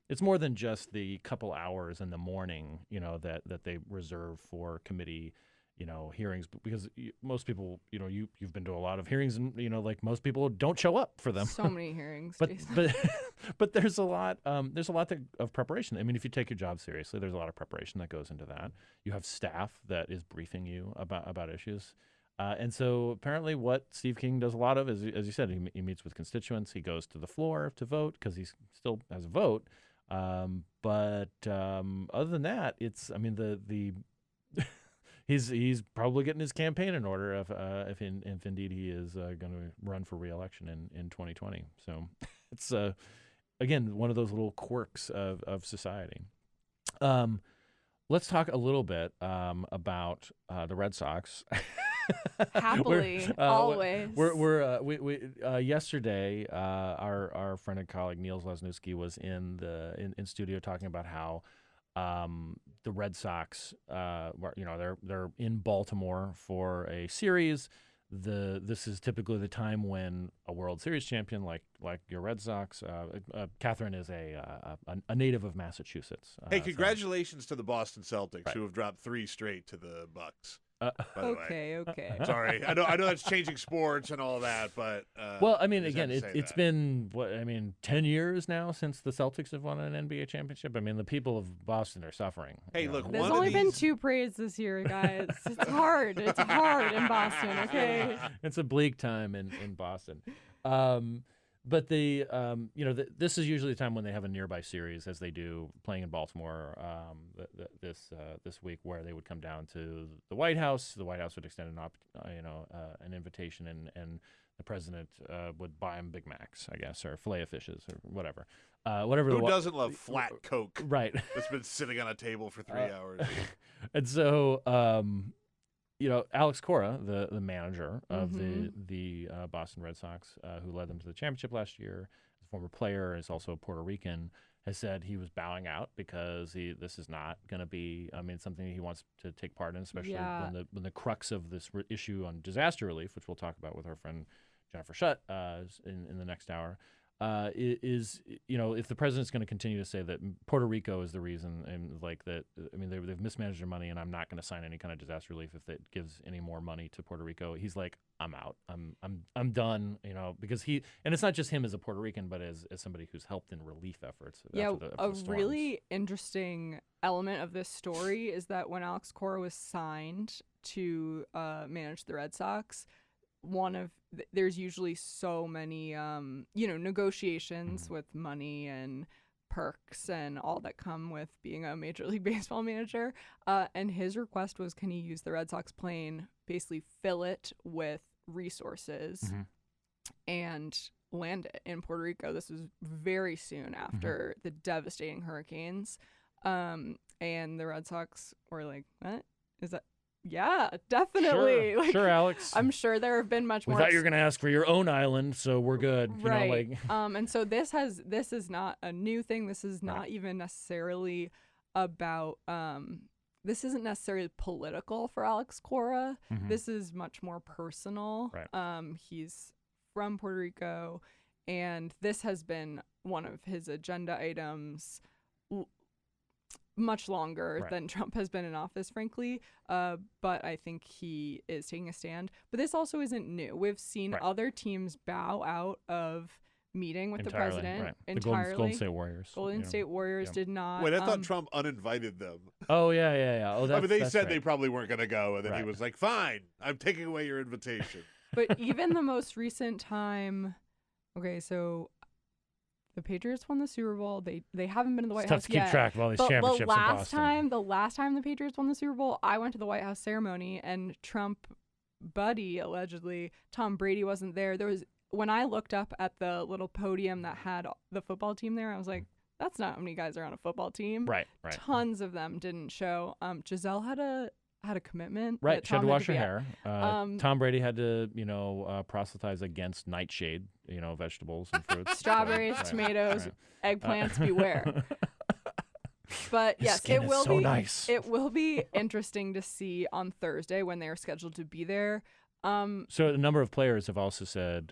it's more than just the couple hours in the morning that they reserve for committee hearings, because most people you've been to a lot of hearings, and like most people don't show up for them. So many hearings, but there's a lot of preparation. I mean, if you take your job seriously, there's a lot of preparation that goes into that. You have staff that is briefing you about issues, and so apparently what Steve King does a lot of is, as you said, he meets with constituents. He goes to the floor to vote because he still has a vote. But other than that, he's probably getting his campaign in order if indeed he is going to run for re-election in 2020. So it's again one of those little quirks of society. Let's talk a little bit about the Red Sox. Happily, always. We yesterday, our friend and colleague Niels Lesniewski was in studio talking about how the Red Sox, they're in Baltimore for a series. this is typically the time when a World Series champion like your Red Sox, Katherine is a native of Massachusetts. Hey, congratulations to the Boston Celtics, who have dropped 3 straight to the Bucks. By the way. Okay. Sorry, I know that's changing sports and all that, but well, I mean, again, it's been 10 years now since the Celtics have won an NBA championship. I mean, the people of Boston are suffering. Hey, look, there's only been 2 parades this year, guys. It's hard. It's hard in Boston. Okay. It's a bleak time in Boston. But this is usually the time when they have a nearby series, as they do playing in Baltimore this week, where they would come down to the White House. The White House would extend an invitation, and the president would buy them Big Macs, I guess, or Filet-O-Fishes, or whatever. Who doesn't love flat Coke? Right. That's been sitting on a table for 3 hours. And so, Alex Cora, the manager of the Boston Red Sox, who led them to the championship last year, a former player, is also Puerto Rican, has said he was bowing out because this is not going to be, something he wants to take part in, especially when the crux of this issue on disaster relief, which we'll talk about with our friend Jennifer Shutt in the next hour, is if the president's going to continue to say that Puerto Rico is the reason, and they've mismanaged their money, and I'm not going to sign any kind of disaster relief if it gives any more money to Puerto Rico, he's like, I'm out, I'm done, because and it's not just him as a Puerto Rican, but as somebody who's helped in relief efforts. After the really interesting element of this story is that when Alex Cora was signed to manage the Red Sox, there's usually so many negotiations with money and perks and all that come with being a Major League Baseball manager, and his request was, can he use the Red Sox plane, basically fill it with resources and land it in Puerto Rico. This was very soon after the devastating hurricanes, and the Red Sox were like, what is that? Yeah, definitely. Sure, Alex. I'm sure there have been much more. We thought you were going to ask for your own island, so we're good. Right. And so this is not a new thing. This is not even necessarily about. This isn't necessarily political for Alex Cora. This is much more personal. Right. He's from Puerto Rico, and this has been one of his agenda items much longer than Trump has been in office, frankly. But I think he is taking a stand. But this also isn't new. We've seen other teams bow out of meeting with the president entirely. The Golden State Warriors. State Warriors did not. Wait, I thought Trump uninvited them. Oh, yeah. Oh, they said they probably weren't going to go, and then he was like, fine, I'm taking away your invitation. But even the most recent time, so the Patriots won the Super Bowl. They haven't been to the White House yet. It's tough to keep track of all these championships in Boston. The last time the Patriots won the Super Bowl, I went to the White House ceremony, and Trump buddy, allegedly, Tom Brady, wasn't there. When I looked up at the little podium that had the football team there, I was like, that's not how many guys are on a football team. Right. Tons of them didn't show. Giselle had a commitment. Right, she had to wash her hair. Tom Brady had to, proselytize against nightshade, vegetables and fruits. Strawberries, tomatoes, eggplants, beware. But yes, it will be nice. It will be interesting to see on Thursday when they are scheduled to be there. So a number of players have also said,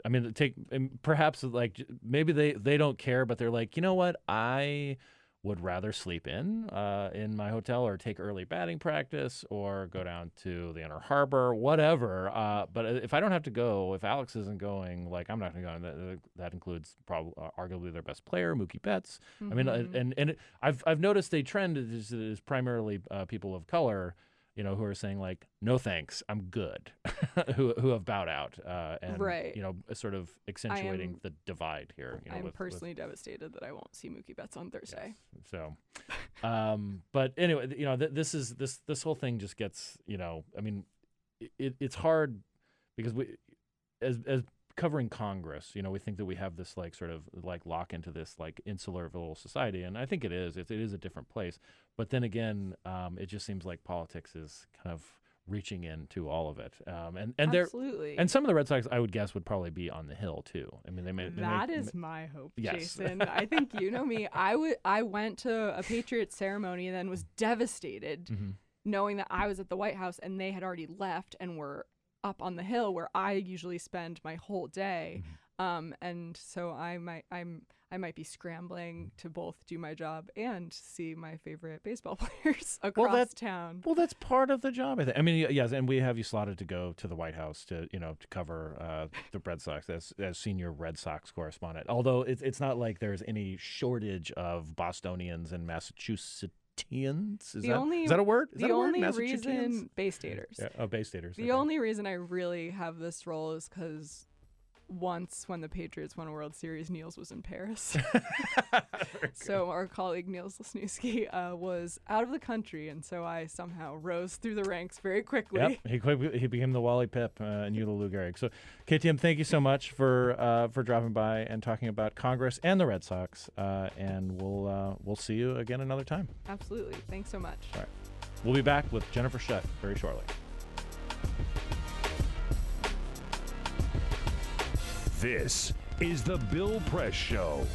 perhaps maybe they don't care, but they're like, you know what, I would rather sleep in my hotel, or take early batting practice, or go down to the Inner Harbor, whatever. But if I don't have to go, if Alex isn't going, I'm not going to go. That includes probably arguably their best player, Mookie Betts. I've noticed a trend is primarily people of color, who are saying no thanks, I'm good, who have bowed out, and sort of accentuating the divide here. I'm personally devastated that I won't see Mookie Betts on Thursday. Yes. So, but anyway, this whole thing just gets, it's hard because we, as covering Congress, we think that we have this sort of lock into this insular little society, and I think it is a different place. But then again, it just seems like politics is kind of reaching into all of it, and absolutely. And some of the Red Sox, I would guess, would probably be on the Hill too. That is my hope, yes. Jason. I think you know me. I went to a Patriots ceremony and then was devastated, knowing that I was at the White House and they had already left and were up on the hill where I usually spend my whole day. And so I might be scrambling to both do my job and see my favorite baseball players across town. Well, that's part of the job, I think. I mean, yes, and we have you slotted to go to the White House to cover the Red Sox as senior Red Sox correspondent. Although it's not like there's any shortage of Bostonians and Massachusetts. Is that a word? The only reason Bay Staters. Yeah, Bay Staters. The only reason I really have this role is because once when the Patriots won a World Series, Niels was in Paris. So our colleague Niels Lesniewski was out of the country, and so I somehow rose through the ranks very quickly. Yep, he became the Wally Pipp and you the Lou Gehrig. So, KTM, thank you so much for dropping by and talking about Congress and the Red Sox, and we'll see you again another time. Absolutely. Thanks so much. All right. We'll be back with Jennifer Shutt very shortly. This is the Bill Press Show.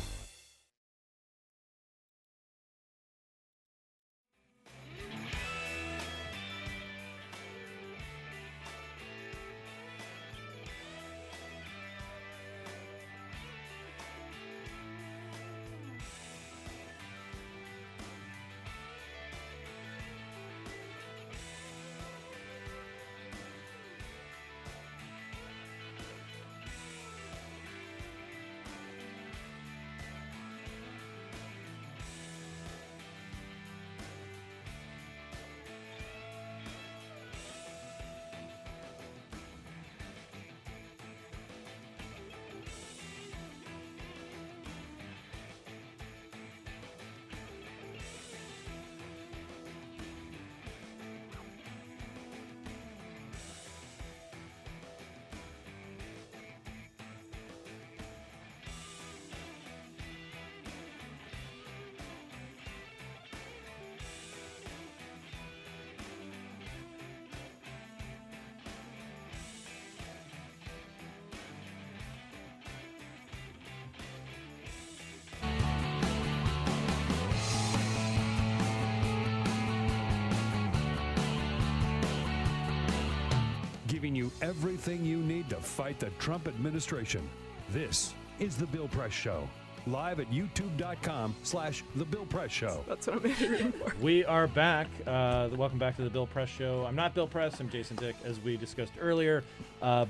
Giving you everything you need to fight the Trump administration. This is The Bill Press Show. Live at youtube.com/The Bill Press Show. That's what I'm interviewing for. We are back. Welcome back to The Bill Press Show. I'm not Bill Press. I'm Jason Dick. As we discussed earlier,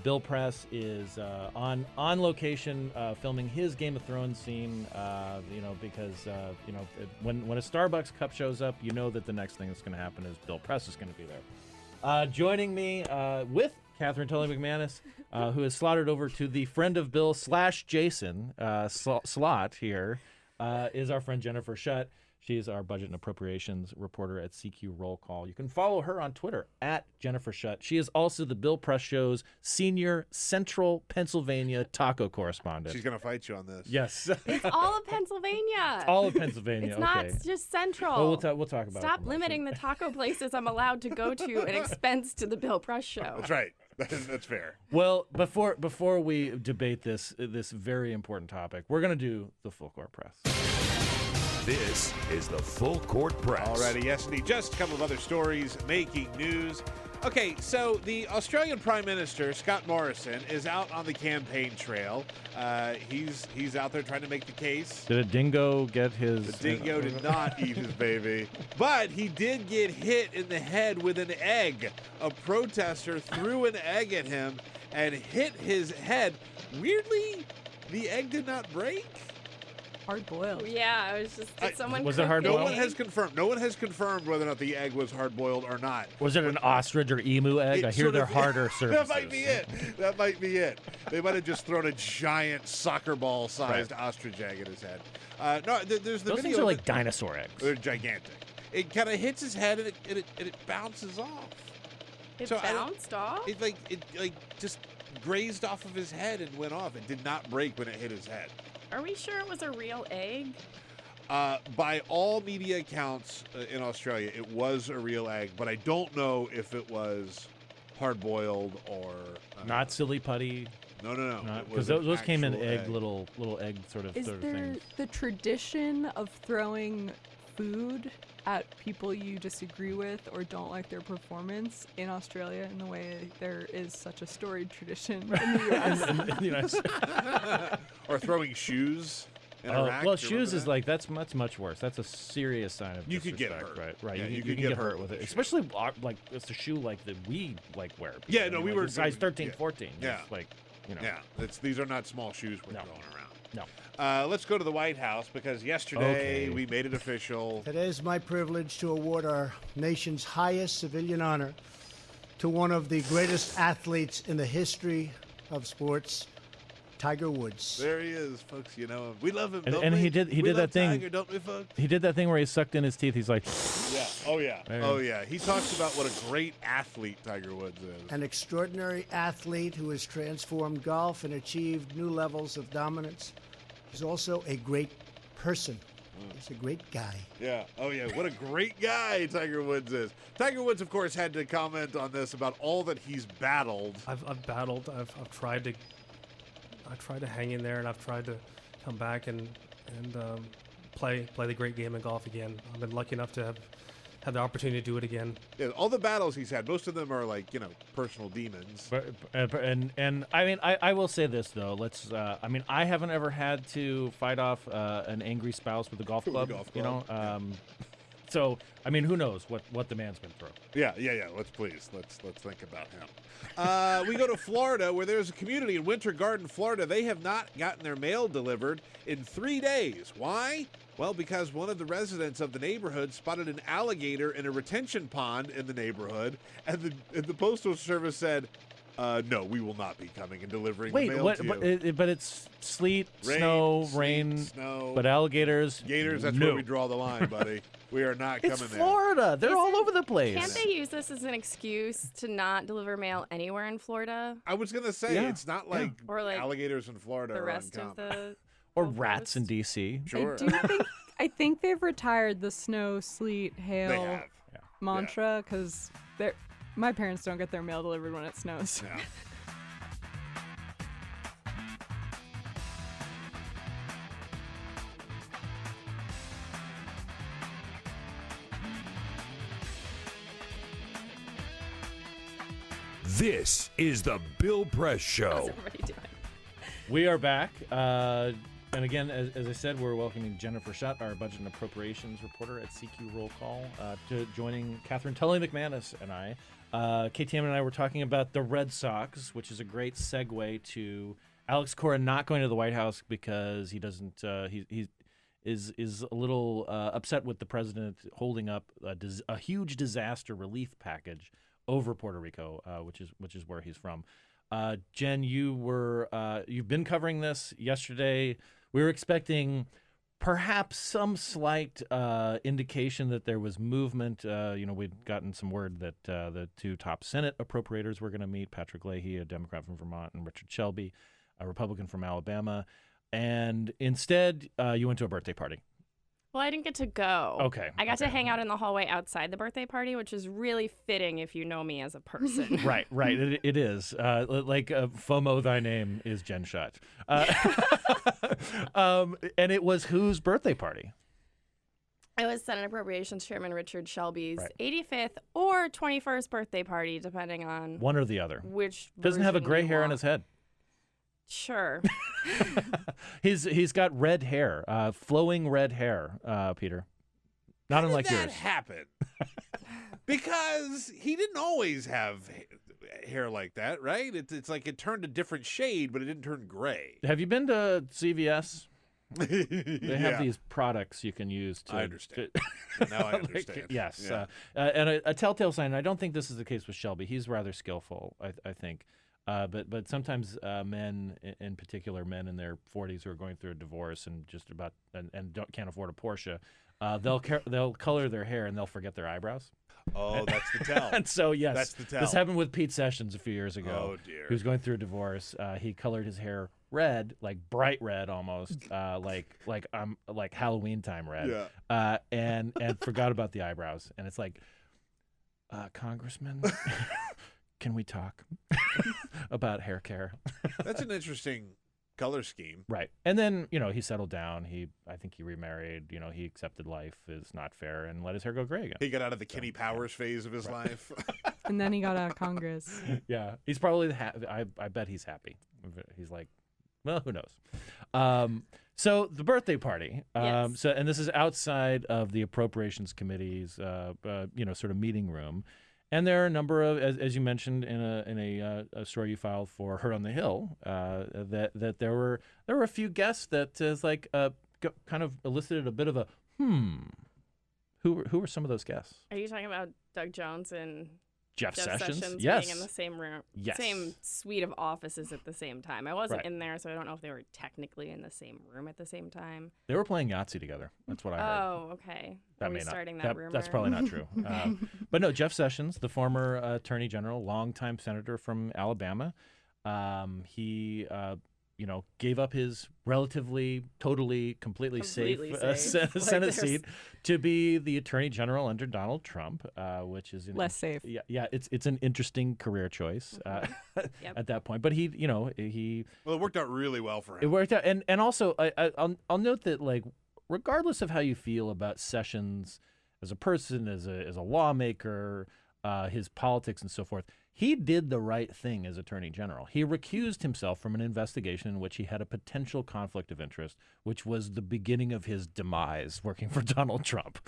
Bill Press is on location filming his Game of Thrones scene, because when a Starbucks cup shows up, you know that the next thing that's going to happen is Bill Press is going to be there. Joining me with Katherine Tully-McManus, who is slotted over to the friend of Bill / Jason slot here, is our friend Jennifer Shutt. She is our budget and appropriations reporter at CQ Roll Call. You can follow her on Twitter at Jennifer Shutt. She is also the Bill Press Show's senior Central Pennsylvania taco correspondent. She's going to fight you on this. Yes. It's all of Pennsylvania. It's all of Pennsylvania. It's not just Central. Well, we'll talk about it. Stop limiting the taco places I'm allowed to go to at expense to the Bill Press Show. That's right. That's fair. Well, before we debate this very important topic, we're going to do the full court press. This is the Full Court Press. Alrighty, yes, indeed. Just a couple of other stories making news. Okay, so the Australian Prime Minister, Scott Morrison, is out on the campaign trail. He's out there trying to make the case. Did a dingo get his... The dingo did not eat his baby. But he did get hit in the head with an egg. A protester threw an egg at him and hit his head. Weirdly, the egg did not break. Hard boiled. Yeah, I was just. Did someone? Was it hard boiled? No one has confirmed. No one has confirmed whether or not the egg was hard boiled or not. Was it an ostrich or emu egg? I hear they're harder surfaces. That might be it. That might be it. They might have just thrown a giant soccer ball sized ostrich egg at his head. No, there's the Those video. things are like dinosaur eggs. They're gigantic. It kind of hits his head and it bounces off. It bounced off. It just grazed off of his head and went off. It did not break when it hit his head. Are we sure it was a real egg? By all media accounts in Australia, it was a real egg, but I don't know if it was hard-boiled or... not silly putty. No. Because those came in little egg sort of Is there things. the tradition of throwing food at people you disagree with or don't like their performance in Australia in the way there is such a storied tradition in the US. in the United States. Or throwing shoes in Oh, Iraq. well, Do you remember shoes is that? like that's much worse. That's a serious sign of You could get disrespect, hurt. right? Yeah, you can get hurt with it, especially like it's a shoe like that we like wear. Yeah, I no, mean, we like, were a size 13, 14. Yeah, It's like Yeah, these are not small shoes we're throwing around. No. Let's go to the White House because yesterday Okay. we made it official. It is my privilege to award our nation's highest civilian honor to one of the greatest athletes in the history of sports, Tiger Woods. There he is, folks. You know him. We love him. And, don't and we? he did We that love thing. Tiger, don't we, folks? He did that thing where he sucked in his teeth. He's like, Yeah. Oh yeah. There. Oh yeah. He talks about what a great athlete Tiger Woods is. An extraordinary athlete who has transformed golf and achieved new levels of dominance. He's also a great person. He's a great guy. Yeah. Oh, yeah. What a great guy Tiger Woods is. Tiger Woods, of course, had to comment on this about all that he's battled. I've battled. I've tried to hang in there, and I've tried to come back and play the great game of golf again. I've been lucky enough to have the opportunity to do it again. Yeah, all the battles he's had, most of them are like, personal demons. and I mean, I will say this though. I mean, I haven't ever had to fight off an angry spouse with a golf club. So I mean, who knows what the man's been through? Yeah. Let's think about him. We go to Florida, where there's a community in Winter Garden, Florida. They have not gotten their mail delivered in 3 days. Why? Well, because one of the residents of the neighborhood spotted an alligator in a retention pond in the neighborhood, and the Postal Service said, no, we will not be coming and delivering the mail to you. But it's sleet, rain, snow. But alligators, Gators, that's no. where we draw the line, buddy. We are not coming It's there. Florida. They're all over the place. Can't they use this as an excuse to not deliver mail anywhere in Florida? I was going to say, it's not like, Or like alligators in Florida the are rest uncommon. of the Or rats in D.C. Sure. I think they've retired the snow, sleet, hail They have. mantra because my parents don't get their mail delivered when it snows. Yeah. This is the Bill Press Show. How's everybody doing? We are back. And again, as I said, we're welcoming Jennifer Shutt, our budget and appropriations reporter at CQ Roll Call, to joining Katherine, Tully-McManus, and I. KTM and I were talking about the Red Sox, which is a great segue to Alex Cora not going to the White House because he doesn't. He is a little upset with the president holding up a huge disaster relief package over Puerto Rico, which is where he's from. Jen, you've been covering this yesterday. We were expecting perhaps some slight indication that there was movement. We'd gotten some word that the two top Senate appropriators were going to meet, Patrick Leahy, a Democrat from Vermont, and Richard Shelby, a Republican from Alabama. And instead, you went to a birthday party. Well, I didn't get to go. Okay. I got to hang out in the hallway outside the birthday party, which is really fitting if you know me as a person. Right. It is. FOMO, thy name is Jen Shutt. And it was whose birthday party? It was Senate Appropriations Chairman Richard Shelby's 85th or 21st birthday party, depending on one or the other. Which doesn't have a version gray you hair on want. his head. Sure. He's got red hair, flowing red hair, Peter. Not unlike How did yours. that happen? Because he didn't always have hair like that, right? It's like it turned a different shade, but it didn't turn gray. Have you been to CVS? They have Yeah. these products you can use to. I understand. Now I understand. Yes. Yeah. And a telltale sign. I don't think this is the case with Shelby. He's rather skillful, I think. But sometimes men, in particular men in their 40s who are going through a divorce and can't afford a Porsche, they'll color their hair and they'll forget their eyebrows. Oh, that's the tell. And so yes, that's the tell. This happened with Pete Sessions a few years ago. Oh dear. He was going through a divorce. He colored his hair red, like bright red almost, like Halloween time red. Yeah. And forgot about the eyebrows. And it's like, Congressman. Can we talk about hair care? That's an interesting color scheme. Right. And then, he settled down. I think he remarried. He accepted life is not fair and let his hair go gray again. He got out of the Kenny Powers phase of his life. And then he got out of Congress. Yeah. He's probably I bet he's happy. He's like, well, who knows? So the birthday party. Yes. And this is outside of the Appropriations Committee's, sort of meeting room. And there are a number of, as you mentioned in a story you filed for Heard on the Hill, that there were a few guests that is like kind of elicited a bit of a Who were some of those guests? Are you talking about Doug Jones and Jeff Sessions? Yes. Being in the same room, Yes. same suite of offices at the same time. I wasn't Right. in there, so I don't know if they were technically in the same room at the same time. They were playing Yahtzee together. That's what I heard. Oh, okay. That Are we may not. starting that rumor? That's probably not true. But no, Jeff Sessions, the former Attorney General, longtime senator from Alabama, he gave up his relatively, totally, completely safe, Senate seat to be the Attorney General under Donald Trump, which is less safe. Yeah, it's an interesting career choice at that point. But he well, it worked out really well for him. It worked out, and also I'll note that, like, regardless of how you feel about Sessions as a person, as a lawmaker, his politics and so forth, he did the right thing as Attorney General. He recused himself from an investigation in which he had a potential conflict of interest, which was the beginning of his demise working for Donald Trump.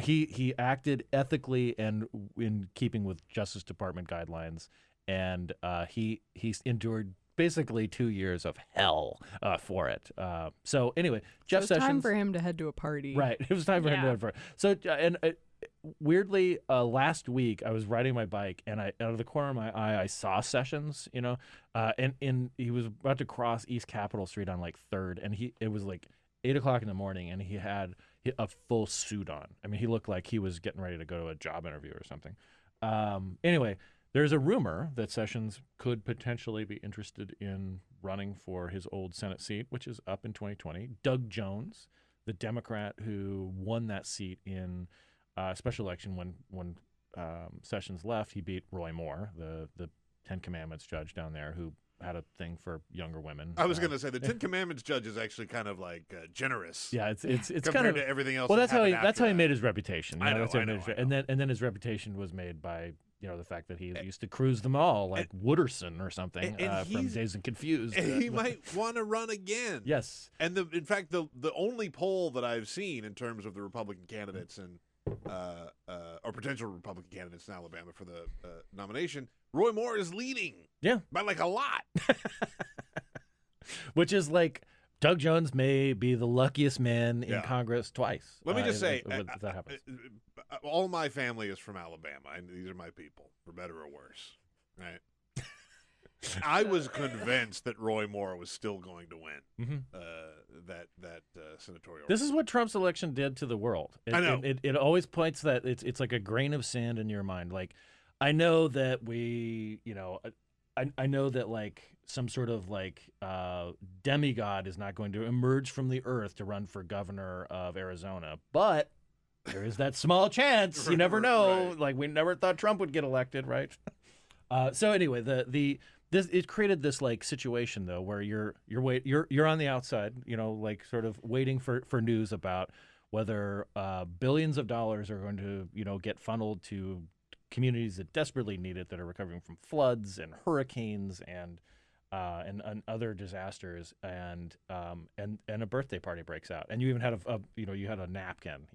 He acted ethically and in keeping with Justice Department guidelines, and he endured basically 2 years of hell for it. So anyway, Jeff Sessions. It was time for him to head to a party. Right. It was time for him to head to a party. So, weirdly, last week I was riding my bike, and out of the corner of my eye I saw Sessions, and he was about to cross East Capitol Street on like 3rd, and it was like 8 o'clock in the morning, and he had a full suit on. I mean, he looked like he was getting ready to go to a job interview or something. Anyway, there's a rumor that Sessions could potentially be interested in running for his old Senate seat, which is up in 2020. Doug Jones, the Democrat who won that seat in special election when Sessions left, he beat Roy Moore, the Ten Commandments judge down there, who had a thing for younger women. I was going to say the Ten Commandments judge is actually kind of like generous. Yeah, it's compared kind of to everything else. Well, that's how he that. made his reputation. I know. And then his reputation was made by the fact that he used to cruise them all like Wooderson or something from Dazed and Confused. And he might want to run again. Yes. And in fact, the only poll that I've seen in terms of the Republican candidates and or potential Republican candidates in Alabama for the nomination, Roy Moore is leading. Yeah. By like a lot. Which is like, Doug Jones may be the luckiest man in Congress twice. Let me just say, if that happens. All my family is from Alabama, and these are my people, for better or worse, right? I was convinced that Roy Moore was still going to win that senatorial. This is what Trump's election did to the world. I know. It always points that it's like a grain of sand in your mind. Like, I know that I know that like some sort of like demigod is not going to emerge from the earth to run for governor of Arizona, but there is that small chance. You never know. Right. Like, we never thought Trump would get elected, right? So anyway, it created this like situation though where you're on the outside, like sort of waiting for news about whether billions of dollars are going to get funneled to communities that desperately need it, that are recovering from floods and hurricanes and other disasters, and a birthday party breaks out, and you even had a napkin,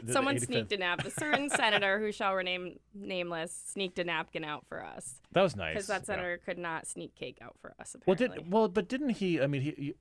someone sneaked a napkin. A certain senator who shall remain nameless sneaked a napkin out for us. That was nice because that senator could not sneak cake out for us. Apparently. But didn't he? I mean, he.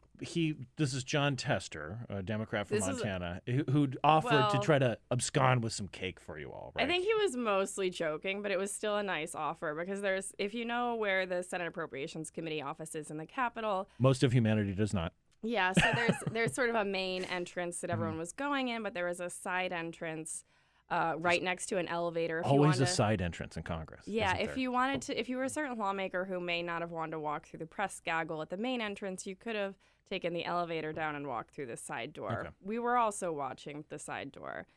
This is John Tester, a Democrat from Montana, who'd offered to try to abscond with some cake for you all. Right? I think he was mostly joking, but it was still a nice offer because if you know where the Senate Appropriations Committee office is in the Capitol, most of humanity does not. Yeah, so there's sort of a main entrance that everyone was going in, but there was a side entrance right next to an elevator. Always a side entrance in Congress. Yeah, if you were a certain lawmaker who may not have wanted to walk through the press gaggle at the main entrance, you could have taken the elevator down and walked through the side door. Okay. We were also watching the side door.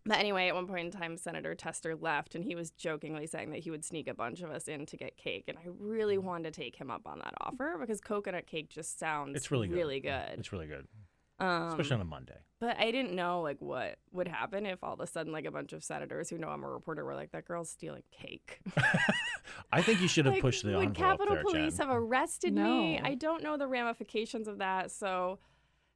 But anyway, at one point in time, Senator Tester left, and he was jokingly saying that he would sneak a bunch of us in to get cake. And I really wanted to take him up on that offer because coconut cake just sounds It's really good. really good. It's really good, especially on a Monday. But I didn't know like what would happen if all of a sudden like a bunch of senators who know I'm a reporter were like, that girl's stealing cake. I think you should have Like, pushed the would envelope Capitol there, Police Jen. have arrested me? No. I don't know the ramifications of that. So,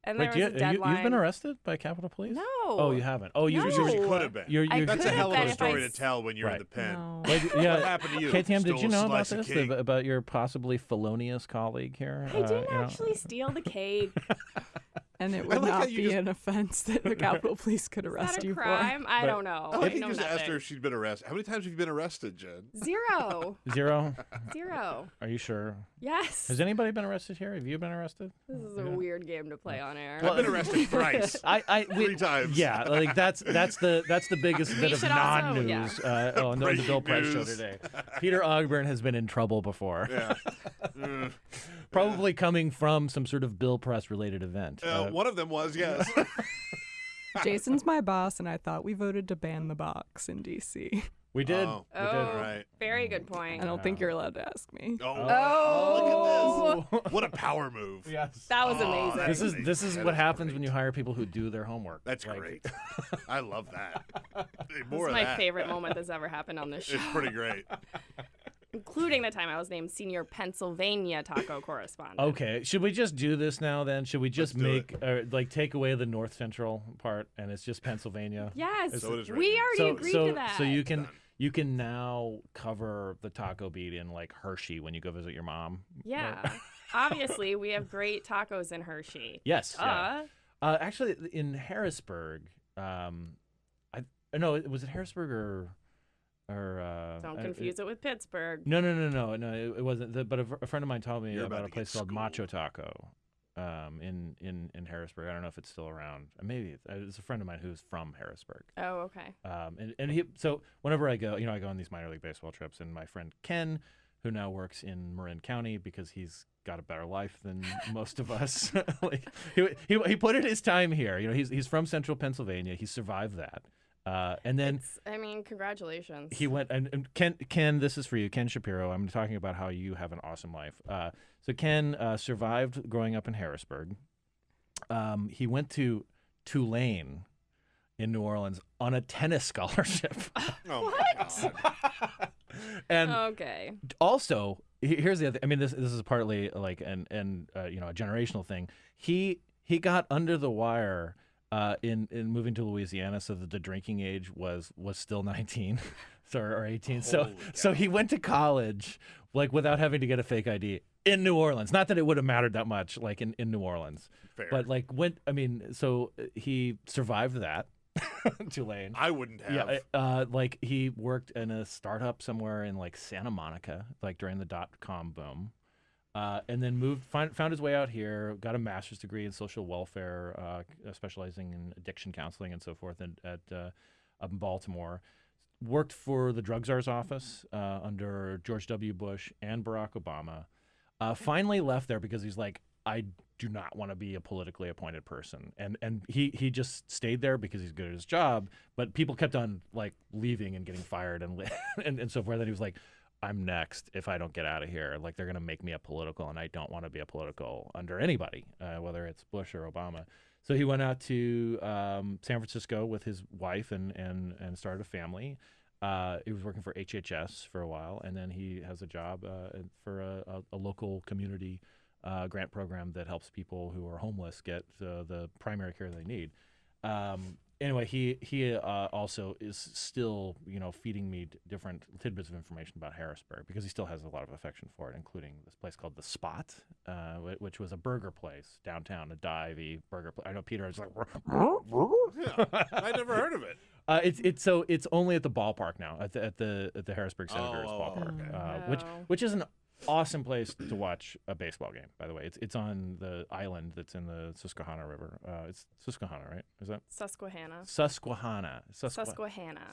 and Wait, there was a deadline. you've been arrested by Capitol Police? No. Oh, you haven't. Oh, you No. You could have been. You're That's a could hell of have a been story if to tell when you're in Right. the pen. No. Like, yeah. What happened to you? KTM, did Stole you a know about slice of this? cake. About your possibly felonious colleague here? I didn't you know? actually steal the cake. And it I would like how not you be just- an offense that the Capitol Police could Is arrest that a you crime? I But- don't know. I like I you know just asked nothing. her if she'd been arrested. How many times have you been arrested, Jen? 0. 0? 0. Are you sure? Yes. Has anybody been arrested here? Have you been arrested? This is a weird game to play on air. I've been arrested thrice. 3 times. Yeah, like that's the biggest bit of should also- non-news yeah. on the Bill Price show news. today. Peter Ogburn has been in trouble before. Yeah. Probably coming from some sort of Bill Press related event. One of them was, yes. for. Jason's my boss, and I thought we voted to ban the box in D.C. We did. Oh, We did. right. Very good point. I don't think you're allowed to ask me. Oh, look at this. What a power move. Yes. That was amazing. that's This is That what is happens great. when you hire people who do their homework. That's Like- great. I love that. Hey, This more is of my that. favorite moment that's ever happened on this show. It's pretty great. Including the time I was named senior Pennsylvania taco correspondent. Okay, should we just do this now then? Should we just Let's do make like take away the North Central part and it's just Pennsylvania? Yes, So it is we written. already agreed to that. So you can now cover the taco beat in like Hershey when you go visit your mom. Yeah. Obviously, we have great tacos in Hershey. Yes. Yeah. Actually, in Harrisburg, no, was it Harrisburg or Don't confuse it with Pittsburgh. No, it wasn't. But a friend of mine told me You're about about a to place get called Macho Taco, in Harrisburg. I don't know if it's still around. Maybe it's a friend of mine who's from Harrisburg. Oh, okay. And he, so whenever I go, I go on these minor league baseball trips, and my friend Ken, who now works in Marin County because he's got a better life than most of us, like he put in his time here. He's from Central Pennsylvania. He survived that. And then congratulations. he went and Ken, this is for you, Ken Shapiro. I'm talking about how you have an awesome life. So Ken survived growing up in Harrisburg. He went to Tulane in New Orleans on a tennis scholarship. What? And okay. also, here's the other. I mean, this is partly like a generational thing. He got under the wire. In moving to Louisiana, so that the drinking age was still 19, or 18. So he went to college like without having to get a fake ID in New Orleans. Not that it would have mattered that much, like in New Orleans. Fair. But like so he survived that. Tulane. I wouldn't have. Yeah, like he worked in a startup somewhere in like Santa Monica, like during the .com boom. And then found his way out here, got a master's degree in social welfare, specializing in addiction counseling and so forth up in Baltimore. Worked for the drug czar's office under George W. Bush and Barack Obama. Finally left there because he's like, I do not want to be a politically appointed person. And he just stayed there because he's good at his job, but people kept on like leaving and getting fired and so forth. And he was like, I'm next if I don't get out of here. Like they're going to make me a political, and I don't want to be a political under anybody, whether it's Bush or Obama. So he went out to San Francisco with his wife and started a family. He was working for HHS for a while, and then he has a job for a local community grant program that helps people who are homeless get the primary care they need. Anyway, he also is still, feeding me different tidbits of information about Harrisburg because he still has a lot of affection for it, including this place called The Spot, which was a burger place downtown, a divey burger place. I know Peter is like, Yeah, I never heard of it. It's only at the ballpark now, at the Harrisburg Senators ballpark, which is an awesome place to watch a baseball game, by the way. It's on the island that's in the Susquehanna River. It's Susquehanna, right? Is that? Susquehanna.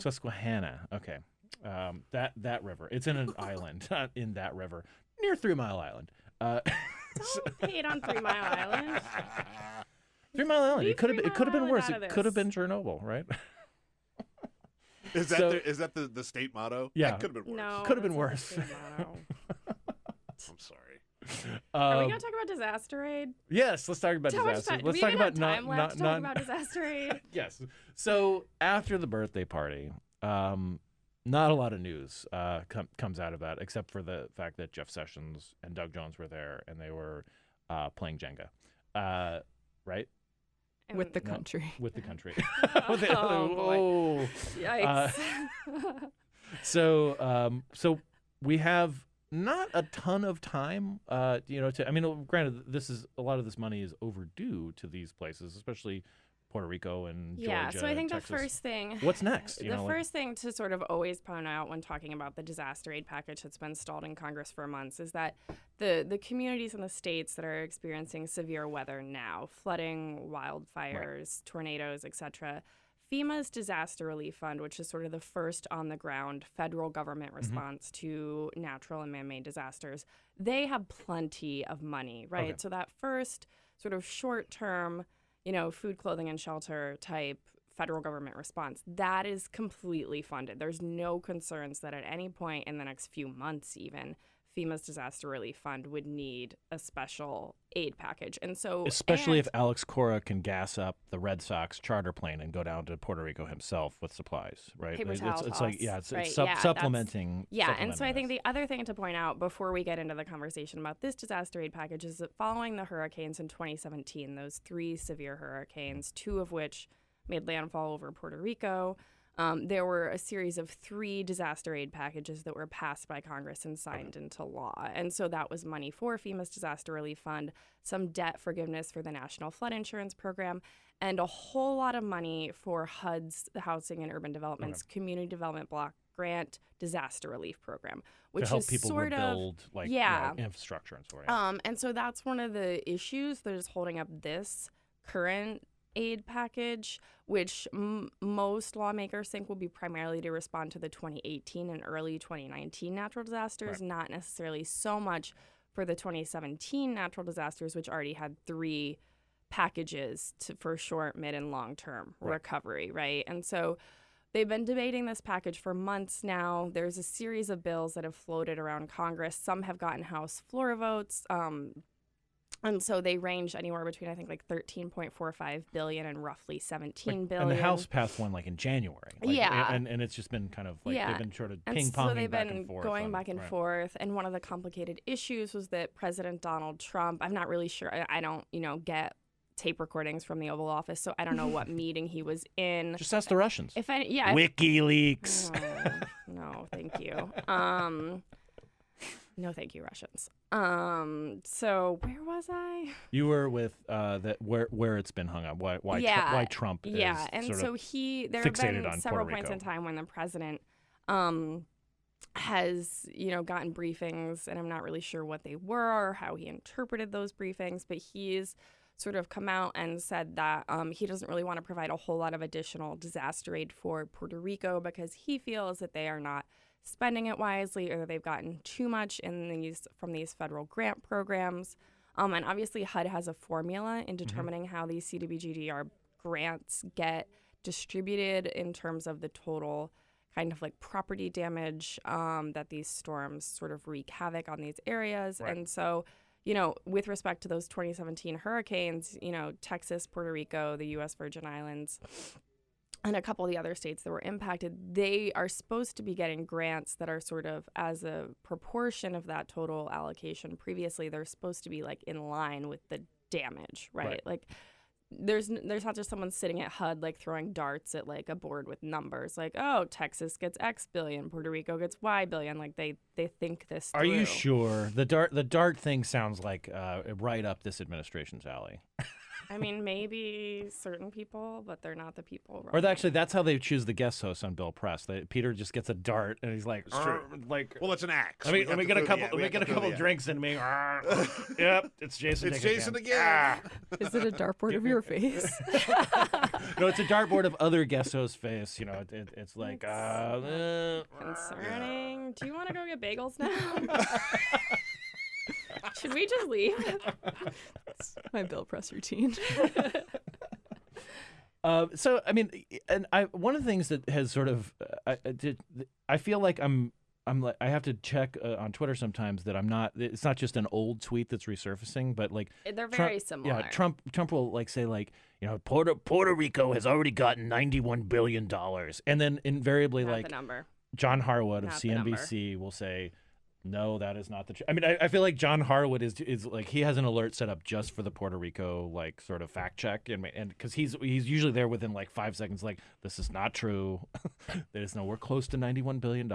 Susquehanna. Okay. That river. It's in an island, not in that river, near 3 Mile Island. Don't hate on 3 Mile Island. 3 Mile Island. Leave It could have 3 been Mile worse. Island out It of could have this. been Chernobyl, right? Is that So- is that the state motto? Yeah. That could have been worse. No, Could have been that's worse. not the motto. I'm sorry. Are we gonna talk about disaster aid? Yes, let's talk about How much disaster. time? Let's Do talk we even about have time left to talk about disaster aid? Yes. So after the birthday party, not a lot of news comes out of that, except for the fact that Jeff Sessions and Doug Jones were there and they were playing Jenga, right? With the country. With the country. Oh, boy. Oh. Yikes. So we have not a ton of time, granted, a lot of this money is overdue to these places, especially Puerto Rico and Georgia. Yeah, so I think Texas. the first thing. What's next? The first thing to sort of always point out when talking about the disaster aid package that's been stalled in Congress for months is that the communities in the states that are experiencing severe weather now, flooding, wildfires, tornadoes, etc., FEMA's Disaster Relief Fund, which is sort of the first on-the-ground federal government response to natural and man-made disasters, they have plenty of money, right? Okay. So that first sort of short-term, food, clothing, and shelter type federal government response, that is completely funded. There's no concerns that at any point in the next few months even, FEMA's Disaster Relief Fund would need a special aid package. And so, especially if Alex Cora can gas up the Red Sox charter plane and go down to Puerto Rico himself with supplies, right? Paper it's towel like, yeah, toss, it's right? supplementing. And so I think the other thing to point out before we get into the conversation about this disaster aid package is that following the hurricanes in 2017, those 3 severe hurricanes, 2 of which made landfall over Puerto Rico, there were a series of 3 disaster aid packages that were passed by Congress and signed into law. And so that was money for FEMA's Disaster Relief Fund, some debt forgiveness for the National Flood Insurance Program, and a whole lot of money for HUD's, the Housing and Urban Development's Community Development Block Grant Disaster Relief Program, which to help is people sort rebuild of, infrastructure and sort of. And so that's one of the issues that is holding up this current aid package, which most lawmakers think will be primarily to respond to the 2018 and early 2019 natural disasters, not necessarily so much for the 2017 natural disasters, which already had 3 packages for short, mid, and long-term recovery, right? And so they've been debating this package for months now. There's a series of bills that have floated around Congress. Some have gotten House floor votes. And so they range anywhere between, I think, like $13.45 billion and roughly $17 billion. And the House passed one in January. And it's just been kind of they've been sort of ping-ponging so they've back been and forth. going back and forth. And one of the complicated issues was that President Donald Trump, I'm not really sure, I don't, get tape recordings from the Oval Office, so I don't know what meeting he was in. Just ask the Russians. WikiLeaks. No, thank you. No, thank you, Russians. So where was I? You were with where it's been hung up. Why Trump is and sort so of there have fixated been on several Puerto points Rico. in time when the president has gotten briefings, and I'm not really sure what they were or how he interpreted those briefings, but he's sort of come out and said that he doesn't really want to provide a whole lot of additional disaster aid for Puerto Rico because he feels that they are not spending it wisely, or that they've gotten too much from these federal grant programs. And obviously HUD has a formula in determining how these CDBGDR grants get distributed in terms of the total kind of property damage that these storms sort of wreak havoc on these areas. Right. And so, with respect to those 2017 hurricanes, Texas, Puerto Rico, the U.S. Virgin Islands, and a couple of the other states that were impacted, they are supposed to be getting grants that are sort of as a proportion of that total allocation. Previously, they're supposed to be in line with the damage, right? There's not just someone sitting at HUD throwing darts at a board with numbers Texas gets X billion, Puerto Rico gets Y billion. They think this through. Are you sure? The dart thing sounds like right up this administration's alley. I mean, maybe certain people, but they're not the people. Or actually, that's how they choose the guest hosts on Bill Press. Peter just gets a dart, and he's like, well, it's an axe. Let me get a couple drinks in me. Yep, it's Jason. It's Jason again. Is it a dartboard of your face? No, it's a dartboard of other guest hosts' face. It's like concerning. Do you want to go get bagels now? Should we just leave? It's my Bill Press routine. So, I mean, one of the things that has sort of I feel like I'm like I have to check on Twitter sometimes that I'm not. It's not just an old tweet that's resurfacing, but like They're very similar. Yeah, Trump will like say like Puerto Rico has already gotten $91 billion, and then invariably Not like the number. John Harwood of Not the number. CNBC will say, no, that is not the truth. I mean, I feel like John Harwood is like he has an alert set up just for the Puerto Rico like sort of fact check, and because he's usually there within like 5 seconds, like this is not true. There's nowhere close to $91 billion.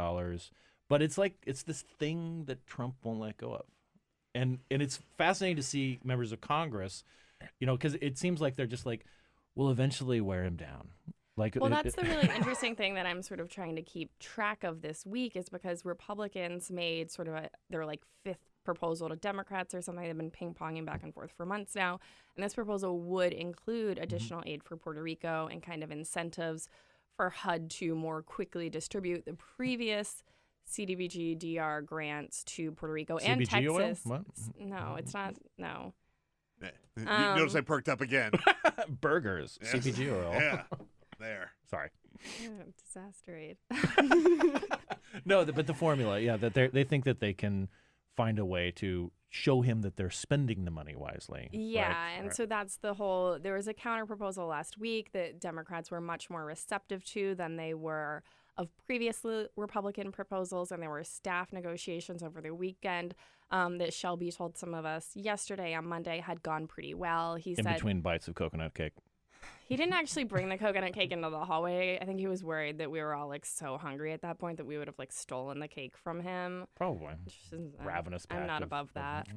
But it's like it's this thing that Trump won't let go of, and it's fascinating to see members of Congress, because it seems like they're just like, we'll eventually wear him down. Like, well, that's the really interesting thing that I'm sort of trying to keep track of this week is because Republicans made sort of their like fifth proposal to Democrats or something. They've been ping-ponging back and forth for months now, and this proposal would include additional aid for Puerto Rico and kind of incentives for HUD to more quickly distribute the previous CDBG DR grants to Puerto Rico and CBG Texas. oil? What? No, it's not. No. You notice I perked up again. Burgers, Yes. CPG oil. Yeah, there. Sorry. Disaster aid. No, but the formula, yeah, that they think that they can find a way to show him that they're spending the money wisely. Yeah, right? and Right. so that's the whole. There was a counter proposal last week that Democrats were much more receptive to than they were of previous Republican proposals, and there were staff negotiations over the weekend that Shelby told some of us yesterday on Monday had gone pretty well. He in said between bites of coconut cake. he didn't actually bring the coconut cake into the hallway. I think he was worried that we were all like so hungry at that point that we would have like stolen the cake from him. Probably. Just, Ravenous pack I'm not of- above that.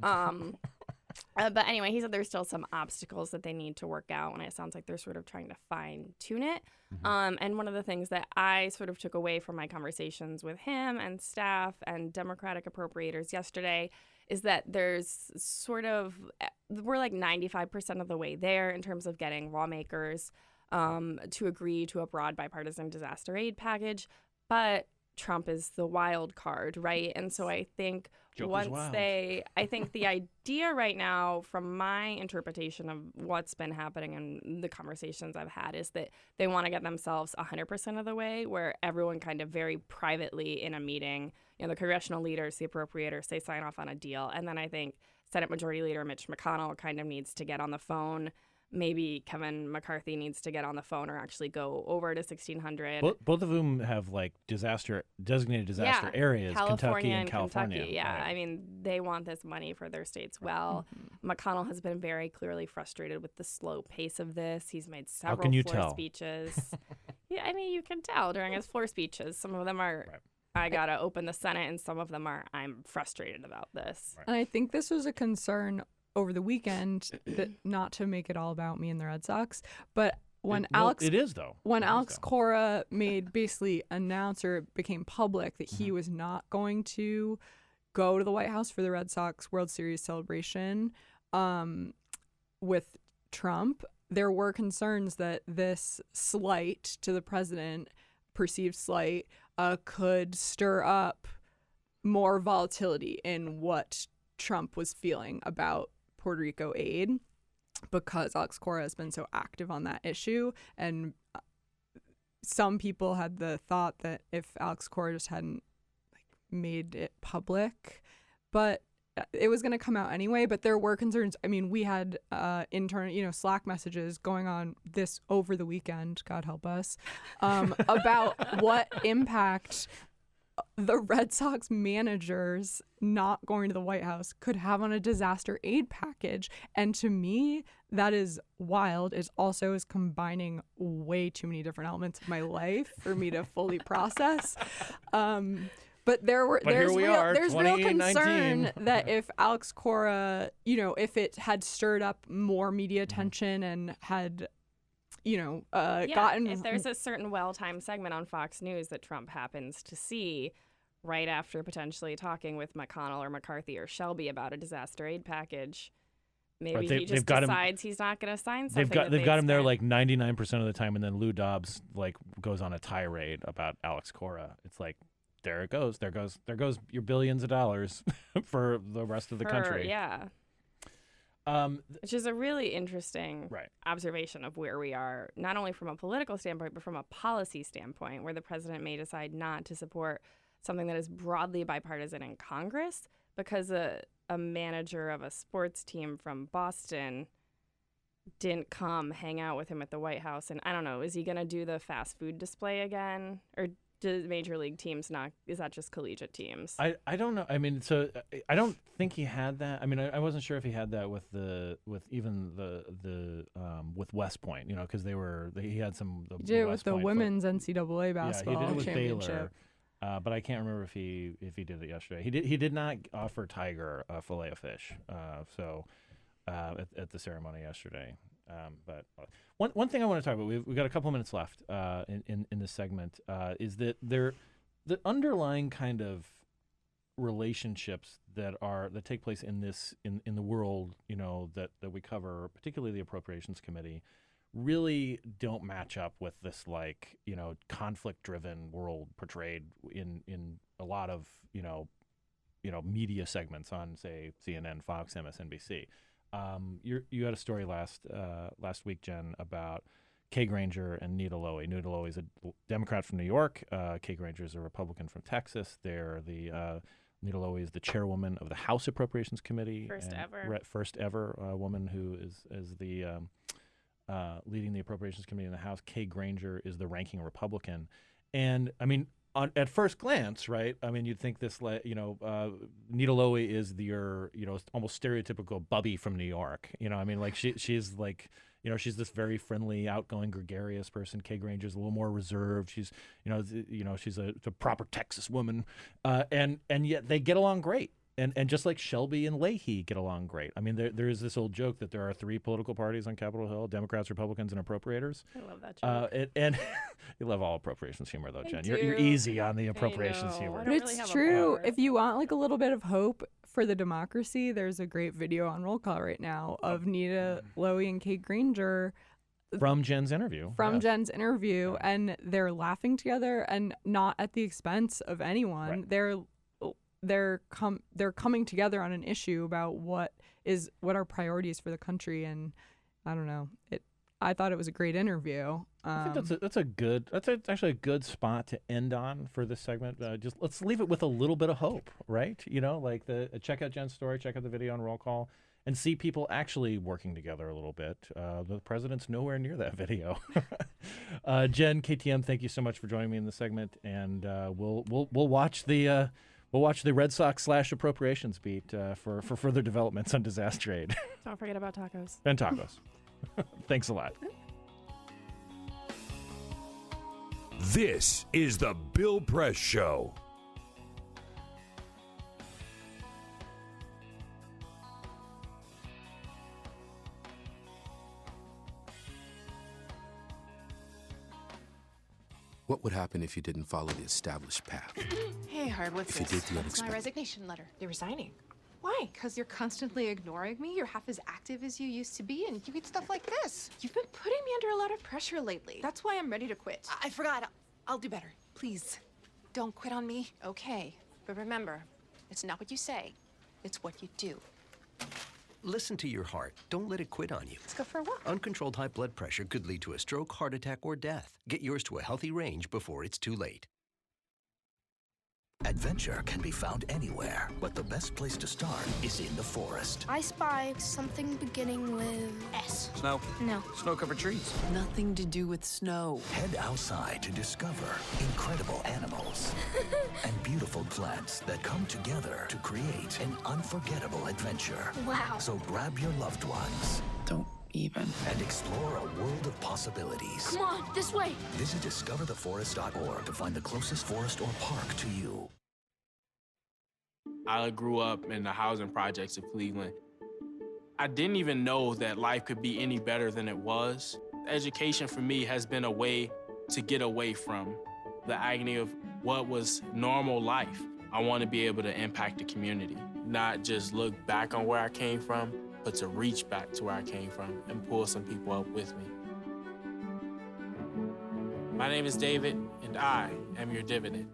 But anyway, he said there's still some obstacles that they need to work out, and it sounds like they're sort of trying to fine tune it. And one of the things that I sort of took away from my conversations with him and staff and Democratic appropriators yesterday is that there's sort of, we're like 95% of the way there in terms of getting lawmakers to agree to a broad bipartisan disaster aid package. But Trump is the wild card, right? And so I think Joker's wild. I think the idea right now, from my interpretation of what's been happening and the conversations I've had, is that they want to get themselves 100% of the way, where everyone kind of very privately in a meeting, the congressional leaders, the appropriators, they sign off on a deal. And then I think Senate Majority Leader Mitch McConnell kind of needs to get on the phone. Maybe Kevin McCarthy needs to get on the phone or actually go over to 1600. Both of them have like designated disaster areas, Kentucky and California. Kentucky, yeah. Right. I mean, they want this money for their states well. McConnell has been very clearly frustrated with the slow pace of this. He's made several can you floor tell? speeches. Yeah, I mean, you can tell during his floor speeches. Some of them are, I got to open the Senate, and some of them are, I'm frustrated about this. And I think this was a concern over the weekend, that not to make it all about me and the Red Sox, but when it is though. When Alex Cora basically announced or it became public that he was not going to go to the White House for the Red Sox World Series celebration with Trump, there were concerns that this slight to the president, perceived slight, could stir up more volatility in what Trump was feeling about Puerto Rico aid, because Alex Cora has been so active on that issue. And some people had the thought that if Alex Cora just hadn't made it public, but it was going to come out anyway. But there were concerns. I mean, we had internal, Slack messages going on this over the weekend, God help us, about what impact the Red Sox managers not going to the White House could have on a disaster aid package. And to me, that is wild. It also is combining way too many different elements of my life for me to fully process. But there's real concern that if Alex Cora, if it had stirred up more media attention and had gotten, if there's a certain well-timed segment on Fox News that Trump happens to see right after potentially talking with McConnell or McCarthy or Shelby about a disaster aid package, maybe he just decides he's not going to sign something. They've got him there like 99% of the time, and then Lou Dobbs like goes on a tirade about Alex Cora. It's like, there it goes, there goes your billions of dollars for the rest of the country. Yeah. Which is a really interesting observation of where we are, not only from a political standpoint, but from a policy standpoint, where the president may decide not to support something that is broadly bipartisan in Congress because a manager of a sports team from Boston didn't come hang out with him at the White House. And I don't know, is he going to do the fast food display again? Or do major league teams not? Is that just collegiate teams? I don't know. I mean, so I don't think he had that. I mean, I wasn't sure if he had that with West Point, you know, because he had some. He did it with the women's NCAA basketball he did it with championship. Baylor, but I can't remember if he did it yesterday. He did not offer Tiger a fillet of fish. At the ceremony yesterday. But one thing I want to talk about, we've got a couple minutes left in this segment, is that the underlying kind of relationships that take place in the world, you know, that we cover, particularly the Appropriations Committee, really don't match up with this, like, you know, conflict-driven world portrayed in a lot of you know media segments on, say, CNN, Fox, MSNBC. You had a story last week, Jen, about Kay Granger and Nita Lowey. Nita Lowey is a Democrat from New York. Kay Granger is a Republican from Texas. Nita Lowey is the chairwoman of the House Appropriations Committee. First ever woman who is the leading the Appropriations Committee in the House. Kay Granger is the ranking Republican. And, I mean, at first glance, right? I mean, you'd think this, Nita Lowey is your, almost stereotypical bubby from New York. You know, I mean, like she's like, she's this very friendly, outgoing, gregarious person. Kay Granger's a little more reserved. She's, she's a proper Texas woman, and yet they get along great. And just like Shelby and Leahy get along great. I mean, there is this old joke that there are three political parties on Capitol Hill: Democrats, Republicans, and Appropriators. I love that joke. And you love all appropriations humor, though, Jen. You're easy on the appropriations humor. But it's true. If you want like a little bit of hope for the democracy, there's a great video on Roll Call right now of Nita Lowey and Kate Granger. From Jen's interview. And they're laughing together and not at the expense of anyone. Right. They're coming together on an issue about what our priorities for the country, and I don't know. I thought it was a great interview. I think that's actually a good spot to end on for this segment. Just let's leave it with a little bit of hope, right? Like check out Jen's story, check out the video on Roll Call, and see people actually working together a little bit. The president's nowhere near that video. Jen, KTM, thank you so much for joining me in the segment, and we'll watch the. We'll watch the Red Sox / appropriations beat for further developments on disaster aid. Don't forget about tacos. And tacos. Thanks a lot. This is the Bill Press Show. What would happen if you didn't follow the established path? Hey, Hard, what's If you this? did the It's my unexpected. resignation letter. You're resigning. Why? Because you're constantly ignoring me. You're half as active as you used to be, and you eat stuff like this. You've been putting me under a lot of pressure lately. That's why I'm ready to quit. I forgot. I'll do better. Please, don't quit on me. Okay, but remember, it's not what you say. It's what you do. Listen to your heart. Don't let it quit on you. Let's go for a walk. Uncontrolled high blood pressure could lead to a stroke, heart attack, or death. Get yours to a healthy range before it's too late. Adventure can be found anywhere, but the best place to start is in the forest. I spy something beginning with S. Snow? No. Snow-covered trees. Nothing to do with snow. Head outside to discover incredible animals and beautiful plants that come together to create an unforgettable adventure. Wow. So grab your loved ones. Don't even. And explore a world of possibilities. Come on, this way. Visit discovertheforest.org to find the closest forest or park to you. I grew up in the housing projects of Cleveland. I didn't even know that life could be any better than it was. Education for me has been a way to get away from the agony of what was normal life. I want to be able to impact the community, not just look back on where I came from, but to reach back to where I came from and pull some people up with me. My name is David, and I am your dividend.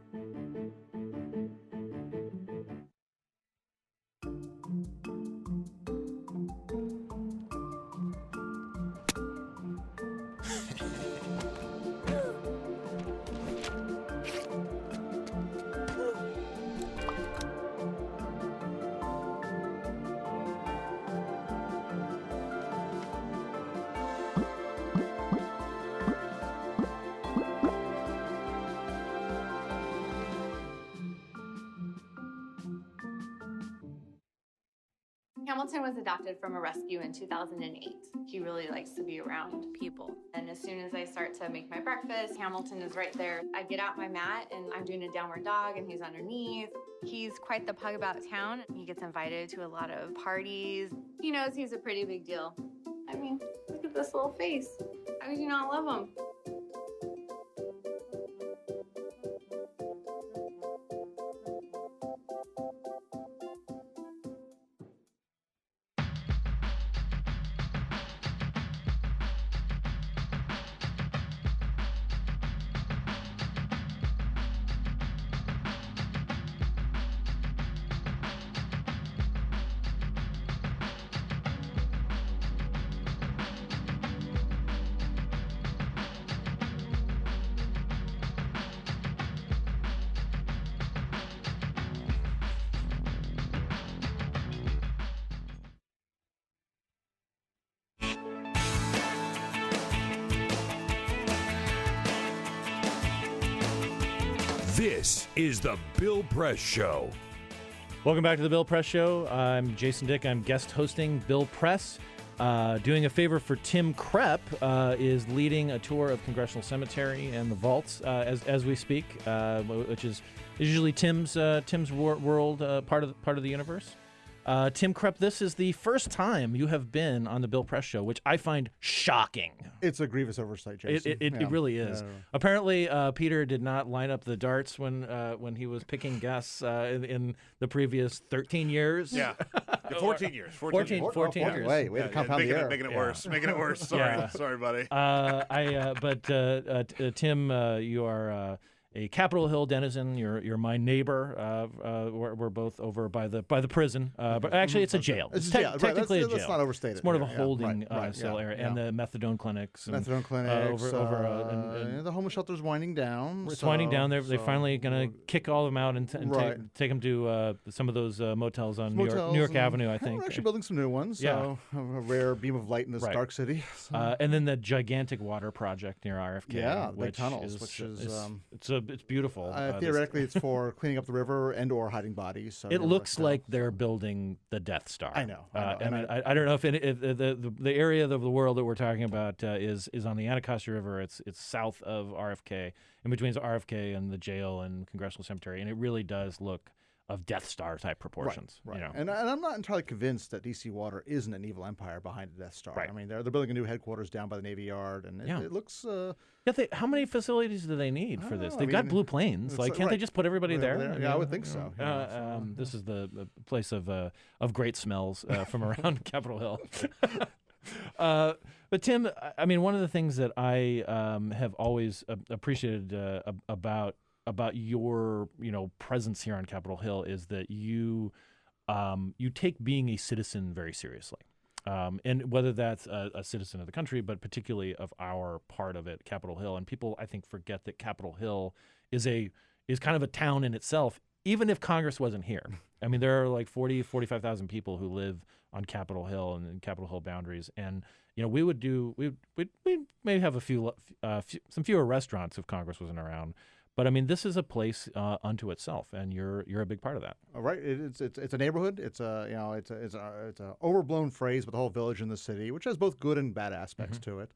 Hamilton was adopted from a rescue in 2008. He really likes to be around people. And as soon as I start to make my breakfast, Hamilton is right there. I get out my mat and I'm doing a downward dog and he's underneath. He's quite the pug about town. He gets invited to a lot of parties. He knows he's a pretty big deal. I mean, look at this little face. How could you not love him? This is the Bill Press Show. Welcome back to the Bill Press Show. I'm Jason Dick. I'm guest hosting Bill Press. Doing a favor for Tim Krepp, is leading a tour of Congressional Cemetery and the vaults as we speak, which is usually Tim's world, part of the universe. Tim Krepp, this is the first time you have been on the Bill Press Show, which I find shocking. It's a grievous oversight, Jason. It really is. Yeah. Apparently, Peter did not line up the darts when he was picking guests in the previous 13 years. Yeah, 14 years. 14 years. Way to compound the error. Making it worse. Making it worse. Sorry, sorry, buddy. Tim, you are a Capitol Hill denizen. You're my neighbor. We're both over by the prison, but actually it's a jail. It's a jail. Technically a jail. Let's not overstate it. It's more of a holding cell area, and the methadone clinics. Methadone clinics. The homeless shelter is winding down. It's winding down. They're finally going to kick all of them out and take them to some of those motels on New York Avenue, I think. We're actually building some new ones. So a rare beam of light in this dark city. So. And then the gigantic water project near RFK. Yeah, big tunnels, which is it's beautiful. Theoretically, it's for cleaning up the river and or hiding bodies. So it looks like they're building the Death Star. I know. I don't know if the area of the world that we're talking about is on the Anacostia River. It's south of RFK, in between RFK and the jail and Congressional Cemetery, and it really does look of Death Star type proportions. Right. You know? And I'm not entirely convinced that DC Water isn't an evil empire behind the Death Star. Right. I mean, they're building a new headquarters down by the Navy Yard, and it looks. How many facilities do they need for this? They've got Blue Plains. Like, can't they just put everybody there? Yeah, I would think so. This is the place of great smells from around Capitol Hill. But Tim, I mean, one of the things that I have always appreciated about your presence here on Capitol Hill is that you take being a citizen very seriously. And whether that's a citizen of the country, but particularly of our part of it, Capitol Hill. And people, I think, forget that Capitol Hill is kind of a town in itself, even if Congress wasn't here. I mean, there are like 45,000 people who live on Capitol Hill and in Capitol Hill boundaries. And, we'd maybe have some fewer restaurants if Congress wasn't around. But I mean, this is a place unto itself, and you're a big part of that. Right. It's a neighborhood. It's a overblown phrase, but the whole village in the city, which has both good and bad aspects to it.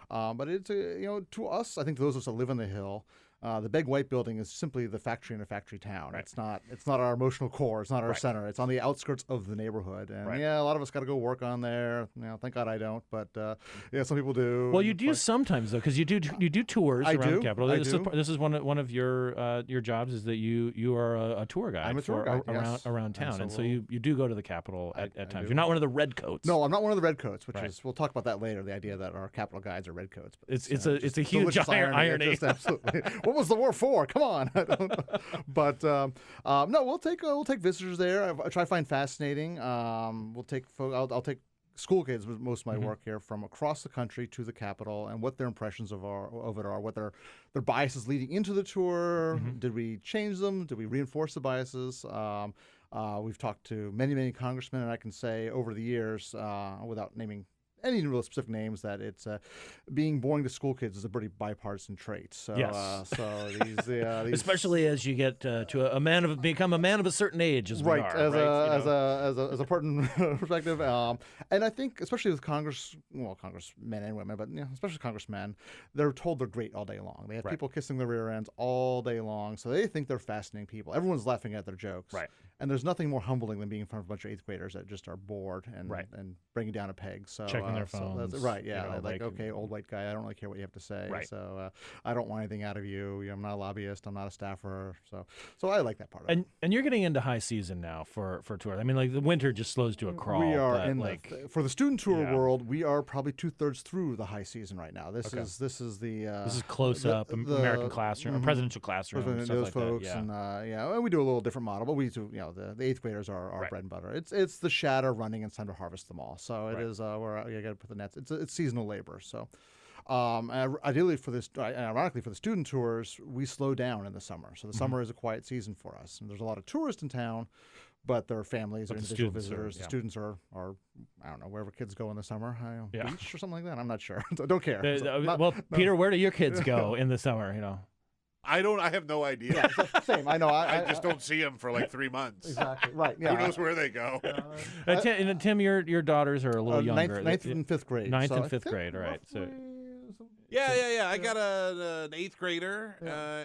But it's to us, I think those of us that live on the Hill, the big white building is simply the factory in a factory town. Right. It's not our emotional core. It's not our center. It's on the outskirts of the neighborhood. And a lot of us got to go work on there. Thank God I don't, but some people do. Well, you do sometimes though, because you do tours around Capitol. This is one of your jobs is that you are a tour guide. I'm a tour guide around town, and so you do go to the Capitol at times. You're not one of the redcoats. No, I'm not one of the redcoats. Which is we'll talk about that later. The idea that our Capitol guides are redcoats. It's a huge irony. Just absolutely. What was the war for? Come on. But no, we'll take visitors there. I try to find fascinating. I'll take school kids, most of my work here, from across the country to the Capitol, and what their impressions of it are, what their biases leading into the tour. Did we change them? Did we reinforce the biases? We've talked to many congressmen, and I can say over the years, without naming any real specific names, that it's being boring to school kids is a pretty bipartisan trait. So, so these especially as you get to become a man of a certain age, as we are, as a important perspective, and I think especially with congressmen and women, but especially congressmen, they're told they're great all day long. They have people kissing their rear ends all day long, so they think they're fascinating people. Everyone's laughing at their jokes, and there's nothing more humbling than being in front of a bunch of 8th graders that just are bored and bringing down a peg. So checking their phones, so that's, okay, old white guy, I don't really care what you have to say. So I don't want anything out of you. I'm not a lobbyist. I'm not a staffer. So I like that part of it. And you're getting into high season now for tours. I mean, like the winter just slows to a crawl. We are for the student tour world. We are probably 2/3 through the high season right now. This is close up American classroom, presidential classroom, stuff those like folks, that. And we do a little different model, but we do the 8th graders are our bread and butter. It's the shatter running, and it's time to harvest them all. So it is where you got to put the nets. It's seasonal labor. So ideally ironically for the student tours, we slow down in the summer. So the summer is a quiet season for us. And there's a lot of tourists in town, but their families or individual visitors. The students are I don't know, wherever kids go in the summer, beach or something like that. I'm not sure. I don't care. Peter, where do your kids go in the summer? I have no idea. Same. I know. I just don't see them for like 3 months. Exactly. Right. Yeah. Who knows where they go? Tim, your daughters are a little younger. Ninth and 5th grade. Ninth and fifth grade. All right. So. Yeah. I got an 8th grader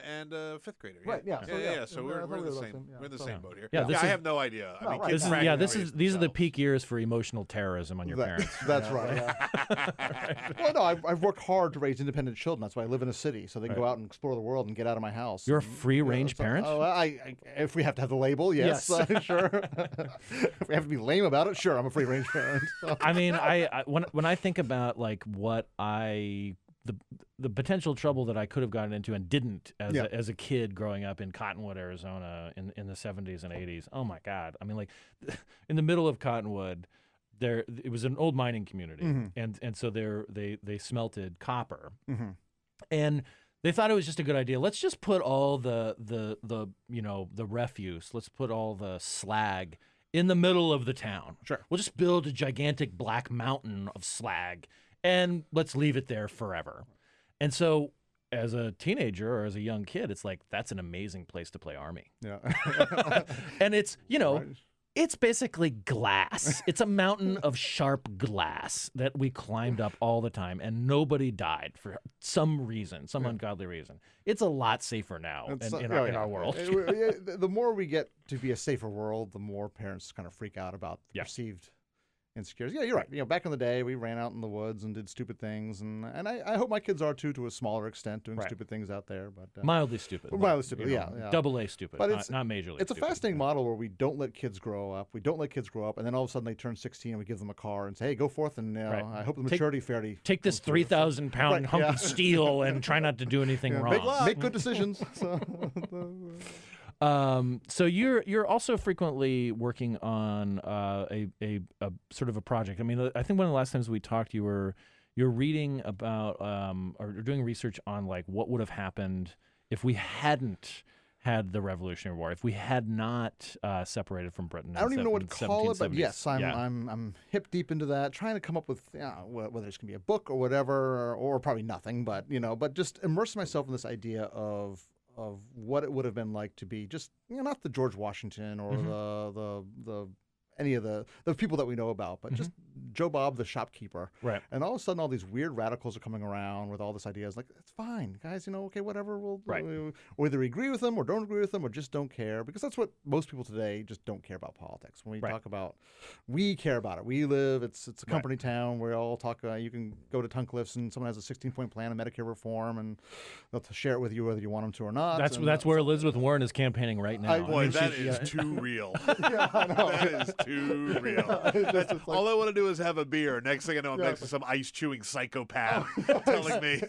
and a 5th grader. Right. Yeah. So we're in the same. We're in the same boat here. Yeah. I have no idea. I mean, these are the peak years for emotional terrorism on your parents. That's right. Yeah. Well, no, I've worked hard to raise independent children. That's why I live in a city, so they can go out and explore the world and get out of my house. You're a free-range parent? If we have to have the label, yes. Sure. If we have to be lame about it, sure, I'm a free-range parent. So. I mean, when I think about like what the potential trouble that I could have gotten into and didn't as a kid growing up in Cottonwood, Arizona in the 70s and 80s. Oh my God. I mean, like in the middle of Cottonwood, it was an old mining community, and so they smelted copper, and they thought it was just a good idea. Let's just put all the refuse. Let's put all the slag in the middle of the town. Sure. We'll just build a gigantic black mountain of slag, and let's leave it there forever. And so, as a teenager or as a young kid, it's like that's an amazing place to play Army. Yeah. And it's It's basically glass. It's a mountain of sharp glass that we climbed up all the time, and nobody died for some reason, some ungodly reason. It's a lot safer now in our world. The more we get to be a safer world, the more parents kind of freak out about the perceived insecurities. Yeah, you're right. Back in the day, we ran out in the woods and did stupid things, and I hope my kids are too, to a smaller extent, doing stupid things out there. But mildly stupid. Mildly stupid. Yeah. Double A stupid. But it's not majorly. It's a fascinating model where we don't let kids grow up. And then all of a sudden they turn 16, and we give them a car and say, "Hey, go forth and I hope the maturity fairly take this 3,000-pound hunk of steel and try not to do anything wrong. Make good decisions." So you're also frequently working on a sort of a project. I mean, I think one of the last times we talked, you're reading about or doing research on like what would have happened if we hadn't had the Revolutionary War, if we had not separated from Britain. I don't even know what to call it, but yes, I'm hip deep into that, trying to come up with whether it's gonna be a book or whatever, or probably nothing, but but just immerse myself in this idea of what it would have been like to be just not the George Washington or the any of the people that we know about, but just Joe Bob, the shopkeeper. Right. And all of a sudden, all these weird radicals are coming around with all this ideas like, it's fine, guys, okay, whatever. We'll either agree with them or don't agree with them or just don't care, because that's what most people today just don't care about politics. When we talk about, we care about it. We live, it's a company town. We all talk, you can go to Tuncliffs and someone has a 16-point plan of Medicare reform and they'll share it with you whether you want them to or not. That's where Elizabeth Warren is campaigning right now. Boy, that is too real. Yeah, I know. That is too too real. It's like, all I want to do is have a beer. Next thing I know, I'm next to some ice-chewing psychopath telling me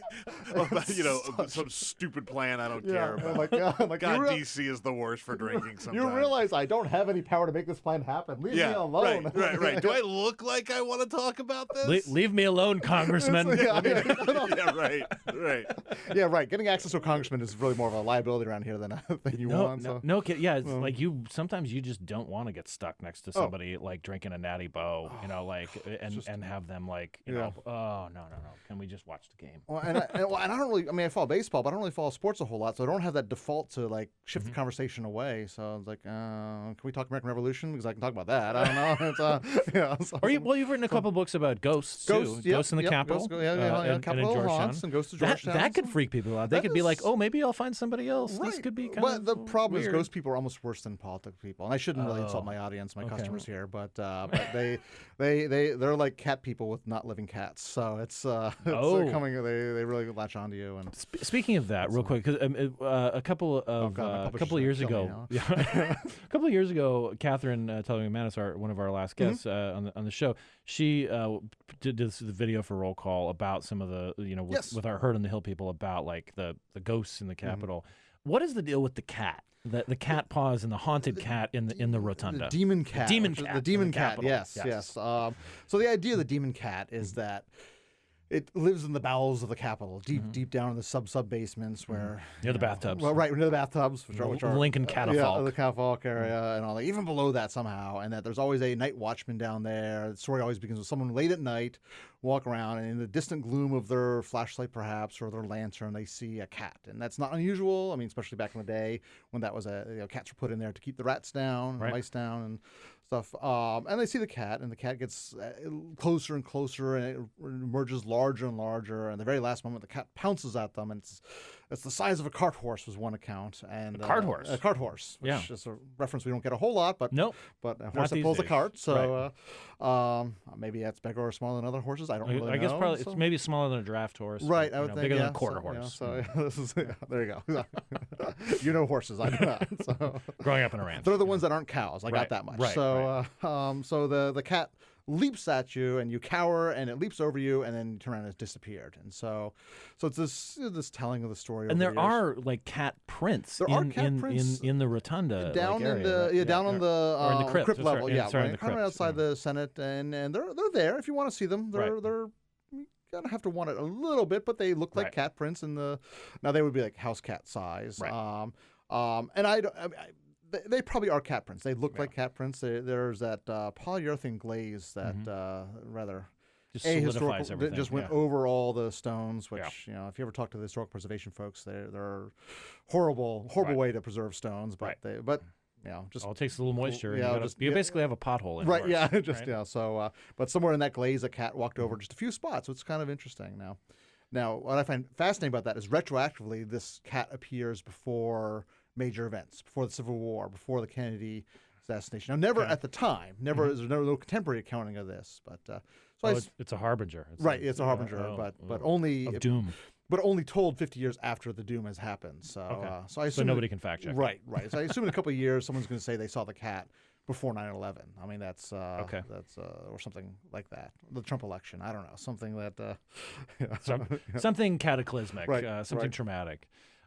about, some stupid plan I don't care about. God, DC is the worst for drinking sometimes. You realize I don't have any power to make this plan happen. Leave me alone. Right. Do I look like I want to talk about this? Leave me alone, Congressman. Yeah, right. Yeah, right. Getting access to a congressman is really more of a liability around here than a thing you want. No kid. Yeah, it's like sometimes you just don't want to get stuck next to somebody like drinking a Natty Boh, and have them oh no. Can we just watch the game? Well, and I don't really. I mean, I follow baseball, but I don't really follow sports a whole lot, so I don't have that default to like shift the conversation away. So I was like, can we talk American Revolution? Because I can talk about that. I don't know. You've written a couple books about ghosts too. Ghosts in the Capitol. And Capitol haunts and Ghosts of Georgetown. That could freak people out. They could be like, oh, maybe I'll find somebody else. Right. This could be kind but of the problem weird. is ghost people are almost worse than politic people, and I shouldn't really insult my audience, my customers here, but they're like cat people with not living cats. So they're coming. They really latch onto you. And speaking of that, real quick, because a couple of years ago, a couple of years ago, Katherine Tully-McManus, one of our last guests on the show, she did this video for Roll Call about some of the with our Herd on the Hill people about like the ghosts in the Capitol. What is the deal with the cat? The cat paws and the haunted cat in the rotunda. The demon cat. The demon cat. Yes. So the idea of the demon cat is that it lives in the bowels of the Capitol, deep down in the sub basements where near the bathtubs. Well, right near the bathtubs, which are Lincoln catafalque, the catafalque area, and all that. Even below that somehow, and that there's always a night watchman down there. The story always begins with someone late at night, walk around, and in the distant gloom of their flashlight, perhaps, or their lantern, they see a cat, and that's not unusual. I mean, especially back in the day when that was cats were put in there to keep the rats down, and mice down, and stuff. And they see the cat, and the cat gets closer and closer, and it emerges larger and larger. And the very last moment, the cat pounces at them, and it's the size of a cart horse, was one account. And a cart horse. A cart horse, which is a reference we don't get a whole lot, but but a horse that pulls a cart. So maybe that's bigger or smaller than other horses. I don't really know. I guess probably it's maybe smaller than a draft horse. Right, I would think bigger than a quarter horse. So this is there you go. You know horses, I do not. So growing up in a ranch, they're the ones that aren't cows. I got that much. Right, so so the cat leaps at you and you cower and it leaps over you and then you turn around and it's disappeared. And so it's this telling of the story. And there are like cat prints in the rotunda down area, in the down on the crypt level. Right outside the Senate and they're there if you want to see them. They're you gotta have to want it a little bit, but they look like cat prints now they would be like house cat size. Right. And they probably are cat prints. They look like cat prints. There's that polyurethane glaze that rather just solidifies everything. Just went over all the stones, which if you ever talk to the historical preservation folks, they're horrible way to preserve stones. But just it takes a little moisture. You basically have a pothole in it. Right. Yeah. So, but somewhere in that glaze, a cat walked over just a few spots. So it's kind of interesting Now, what I find fascinating about that is retroactively, this cat appears before major events, before the Civil War, before the Kennedy assassination. Now, never at the time, there's no contemporary accounting of this, but it's a harbinger. It's a harbinger, but only of doom. But only told 50 years after the doom has happened. So, so I assume nobody can fact check. Right. So I assume in a couple of years, someone's going to say they saw the cat before 9/11. I mean, that's or something like that. The Trump election. I don't know, something that something cataclysmic, something traumatic.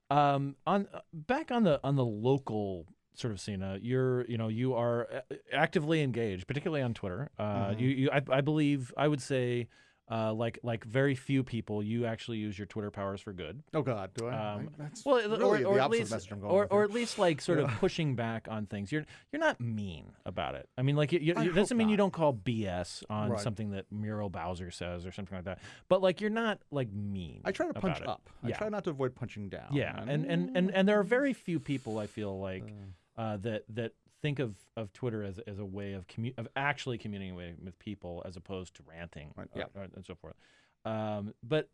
Back on the local sort of scene, you are actively engaged, particularly on Twitter. I believe I would say. Like very few people, you actually use your Twitter powers for good. Oh God, do I? That's or the at least, message I'm going or at least like sort of pushing back on things. You're not mean about it. I mean, like it doesn't mean you don't call BS on something that Muriel Bowser says or something like that. But like you're not like mean. I try to punch about up. I try not to avoid punching down. Yeah, and there are very few people I feel like that think of Twitter as a way of actually communicating with people as opposed to ranting and so forth. But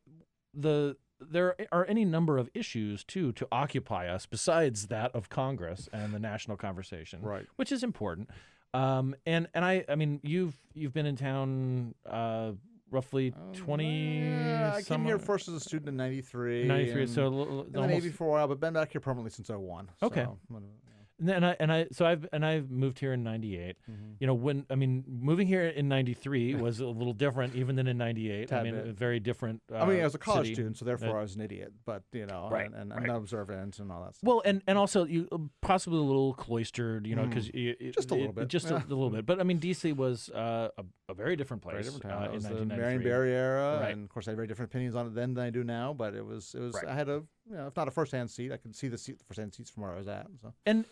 there are any number of issues too to occupy us besides that of Congress and the national conversation, which is important. And I mean you've been in town roughly 20. I came here first as a student in 93. So in the Navy for a while, but been back here permanently since 01. Okay. So, I've moved here in '98. You know, moving here in '93 was a little different even than in '98. I mean, a very different. I was a college city. student, so therefore I was an idiot. But you know, and I'm not observant and all that stuff. Well, and also you possibly a little cloistered, you know, because just a little bit, a little bit. But I mean, DC was a very different place. Very different town. It was in the 1993. Marion Barry era, and of course I had very different opinions on it then than I do now. But it was I had a, you know, if not a first-hand seat, I could see the first-hand seats from where I was at. So. And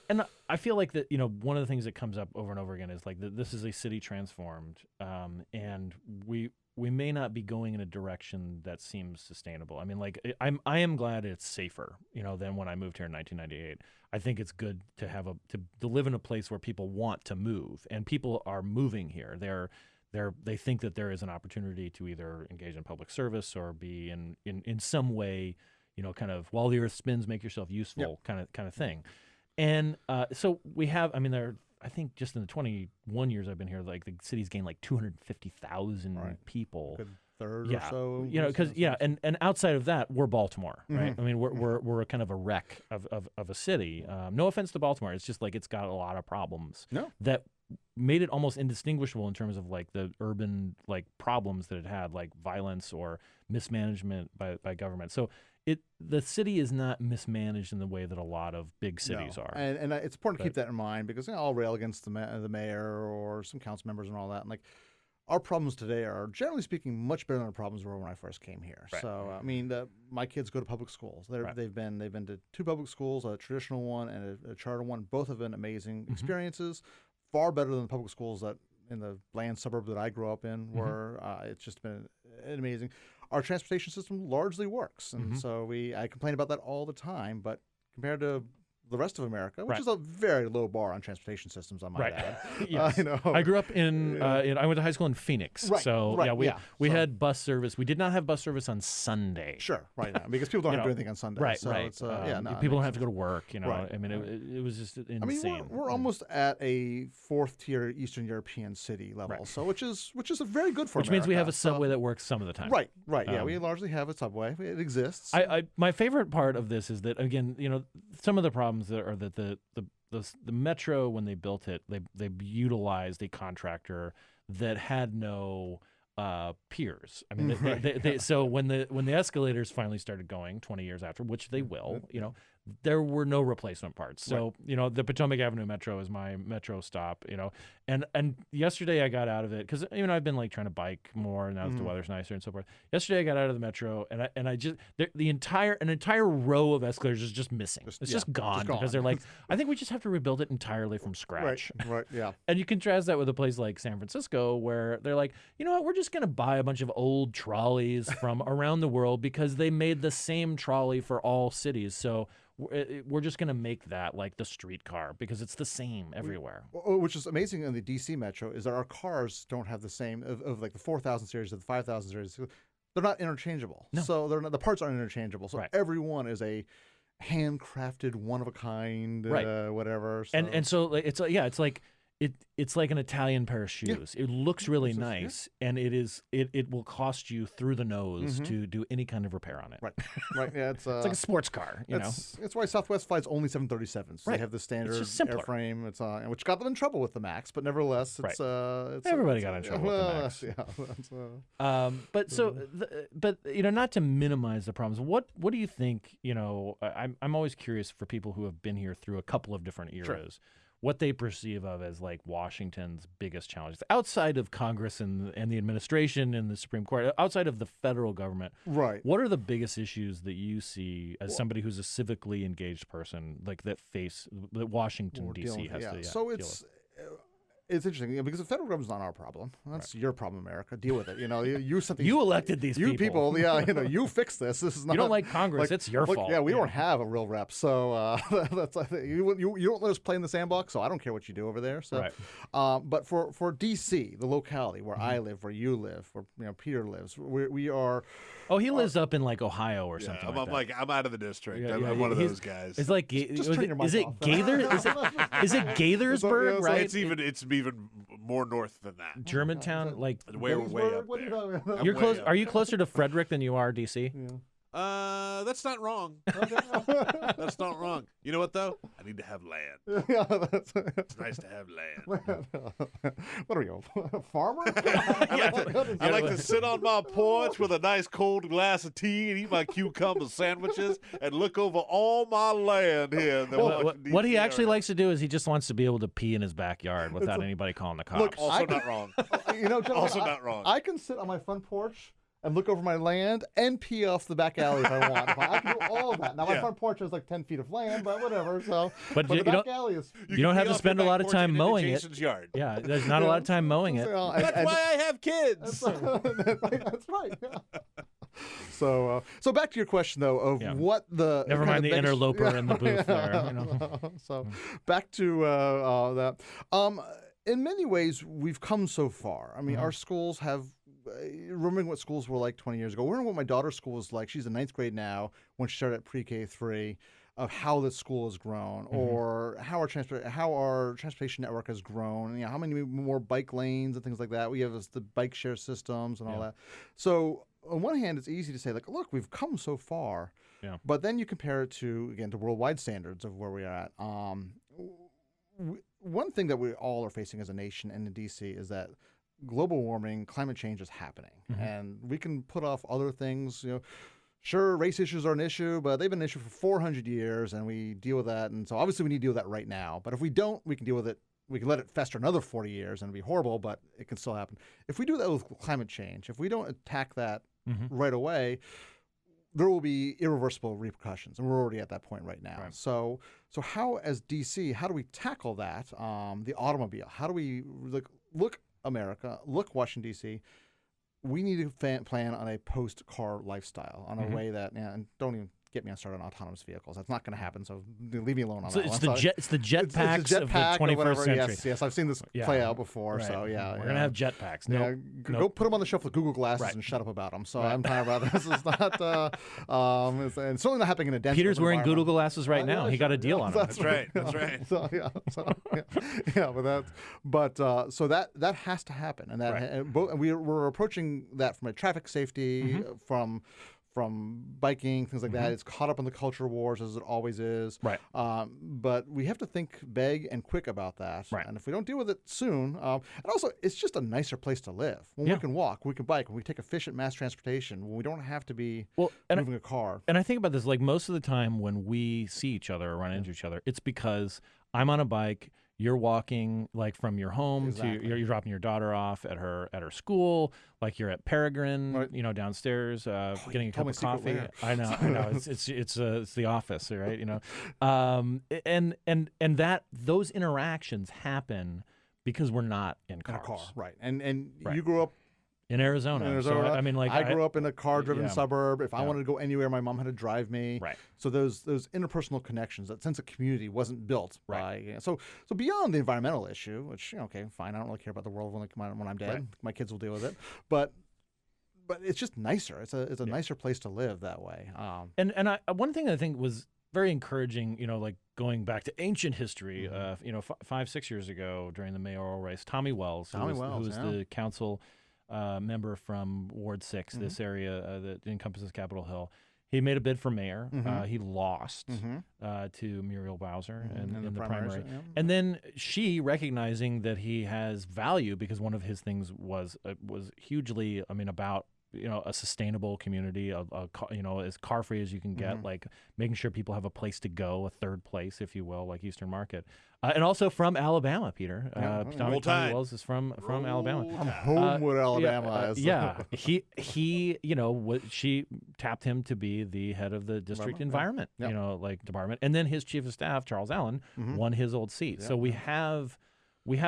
I feel like that, you know, one of the things that comes up over and over again is like that this is a city transformed, and we may not be going in a direction that seems sustainable. I mean, like I am glad it's safer, you know, than when I moved here in 1998. I think it's good to have to live in a place where people want to move, and people are moving here. They think that there is an opportunity to either engage in public service or be in some way, you know, kind of while the earth spins, make yourself useful, kind of thing. And so we have, I mean, I think just in the 21 years I've been here, like the city's gained like 250,000 people. Good third or so. You know, because and outside of that, we're Baltimore, right? I mean, we're a kind of a wreck of a city. No offense to Baltimore, it's just like it's got a lot of problems that made it almost indistinguishable in terms of like the urban like problems that it had, like violence or mismanagement by government. So the city is not mismanaged in the way that a lot of big cities are. And it's important to keep that in mind because, you know, I'll rail against the mayor or some council members and all that. And like our problems today are, generally speaking, much better than our problems were when I first came here. Right. So, I mean, my kids go to public schools. They've been to 2 public schools, a traditional one and a charter one. Both have been amazing experiences, far better than the public schools that in the bland suburb that I grew up in were. It's just been amazing. Our transportation system largely works, and so I complain about that all the time. But compared to the rest of America, which is a very low bar on transportation systems, I might add. Yes. You know, I grew up I went to high school in Phoenix, we had bus service. We did not have bus service on Sunday. Sure, because people don't have to do anything on Sunday. Right, so right. It's, people don't have to go to work. You know, I mean, it was just insane. I mean, we're almost at a 4th-tier Eastern European city level, so which is a very good for Which means we have a subway that works some of the time. Right. Yeah, we largely have a subway. It exists. My favorite part of this is that, again, you know, some of the problems that are that the metro, when they built it, they utilized a contractor that had no peers. I mean, so when the escalators finally started going 20 years after, which they will, you know, there were no replacement parts. So, you know, the Potomac Avenue Metro is my metro stop, you know, and yesterday I got out of it because, you know, I've been like trying to bike more now that the weather's nicer and so forth. Yesterday I got out of the metro and I just, an entire row of escalators is just missing. It's just gone because they're like, I think we just have to rebuild it entirely from scratch. Right, yeah. And you contrast that with a place like San Francisco where they're like, you know what, we're just going to buy a bunch of old trolleys from around the world because they made the same trolley for all cities. So we're just going to make that like the streetcar because it's the same everywhere. Which is amazing in the DC Metro is that our cars don't have the same of like the 4000 series or the 5000 series. They're not interchangeable. No. So the parts aren't interchangeable. So every one is a handcrafted, one of a kind, whatever. So. And so it's like it's like an Italian pair of shoes. It looks really nice, and it will cost you through the nose to do any kind of repair on it. Right. Yeah, it's like a sports car. You know, it's why Southwest flies only 737s. They have the standard airframe. It's which got them in trouble with the Max, but nevertheless, it's everybody got in trouble with the Max. But you know, not to minimize the problems. What do you think? You know, I'm always curious for people who have been here through a couple of different eras. What they perceive of as like Washington's biggest challenges outside of Congress and the administration and the Supreme Court, outside of the federal government. Right. What are the biggest issues that you see as somebody who's a civically engaged person, like that Washington D.C. has to So deal with? It's interesting because the federal government's not our problem. That's your problem, America. Deal with it. You know, you something. You elected these people. Yeah, you know, you fix this. This is not. You don't like Congress. It's your fault. Yeah, we don't have a real rep, so that's you don't let us play in the sandbox. So I don't care what you do over there. So, but for D.C., the locality where I live, where you live, where Peter lives, we are. Oh, he lives up in like Ohio or something. I'm out of the district. I'm one of those guys. It's like is it Gaithersburg? Right. It's even more north than that. Germantown, like way up there. You're close. Are you closer to Frederick than you are DC? That's not wrong. That's not wrong. You know what, though? I need to have land. It's nice to have land. What are you, a farmer? I like to sit on my porch with a nice cold glass of tea and eat my cucumber sandwiches and look over all my land here. In the What he actually likes to do is he just wants to be able to pee in his backyard without anybody calling the cops. Look, Also not wrong. Also not wrong. I can sit on my front porch and look over my land and pee off the back alley if I want. I can do all of that. Now, my front porch is like 10 feet of land, but whatever. So, But the you back don't- alley is... You don't have to spend a lot of time mowing it. Jason's yard. Yeah, there's not a lot of time mowing it. That's why I have kids. That's right. Yeah. So back to your question, though, of what the... Never kind mind of the next- interloper in the booth there. You know. So back to that. In many ways, we've come so far. I mean, our schools have... remembering what schools were like 20 years ago. Remembering what my daughter's school was like. She's in 9th grade now when she started at pre-K 3, of how the school has grown, or how our transportation network has grown. You know, how many more bike lanes and things like that. We have the bike share systems and all that. So on one hand, it's easy to say, like, look, we've come so far. Yeah. But then you compare it to worldwide standards of where we're at. One thing that we all are facing as a nation and in D.C. is that global warming, climate change is happening. And we can put off other things, sure, race issues are an issue, but they've been an issue for 400 years, and we deal with that. And so obviously we need to deal with that right now. But if we don't, we can deal with it. We can let it fester another 40 years and it'll be horrible, but it can still happen. If we do that with climate change, if we don't attack that right away, there will be irreversible repercussions, and we're already at that point right now. Right. So how, as DC, how do we tackle that? The automobile. How do we look America, look Washington D.C. We need to plan on a post-car lifestyle, on a way that, and don't even get me started on autonomous vehicles. That's not going to happen. So leave me alone on that. It's the jetpacks of the 21st century. Yes, I've seen this play out before. Right. So yeah, we're gonna have jetpacks. Go put them on the shelf with Google glasses and shut up about them. So I'm talking about this is not, and certainly not happening in a dense. Peter's wearing Google glasses right now. He got a deal on them. That's right. That's right. So so that has to happen, and that and we're approaching that from a traffic safety, from biking, things like that. It's caught up in the culture wars, as it always is. Right. But we have to think big and quick about that. Right. And if we don't deal with it soon, and also it's just a nicer place to live. When we can walk, we can bike, when we take efficient mass transportation, when we don't have to be moving a car. And I think about this, like most of the time when we see each other or run into each other, it's because I'm on a bike. You're walking like from your home to you're dropping your daughter off at her school, like you're at Peregrine, downstairs, getting a cup of coffee. I know. It's the office, right? And that those interactions happen because we're not in cars. In a car, right? And you grew up in Arizona. So, I mean, like I grew up in a car-driven suburb. If I wanted to go anywhere, my mom had to drive me. Right. So those interpersonal connections, that sense of community, wasn't built by. So beyond the environmental issue, which okay, fine, I don't really care about the world when I'm dead. Right. My kids will deal with it. But it's just nicer. It's a nicer place to live that way. And one thing I think was very encouraging, like going back to ancient history, 5-6 years ago during the mayoral race, Tommy Wells, who was the council member from Ward 6, this area that encompasses Capitol Hill. He made a bid for mayor. He lost to Muriel Bowser in the primary. And then she, recognizing that he has value because one of his things was hugely, about a sustainable community, as car free as you can get, like making sure people have a place to go, a third place, if you will, like Eastern Market. And also from Alabama, Peter. Tommy Wells is from Alabama. I'm home with Alabama. She tapped him to be the head of the district environment, department. And then his chief of staff, Charles Allen, won his old seat. So we have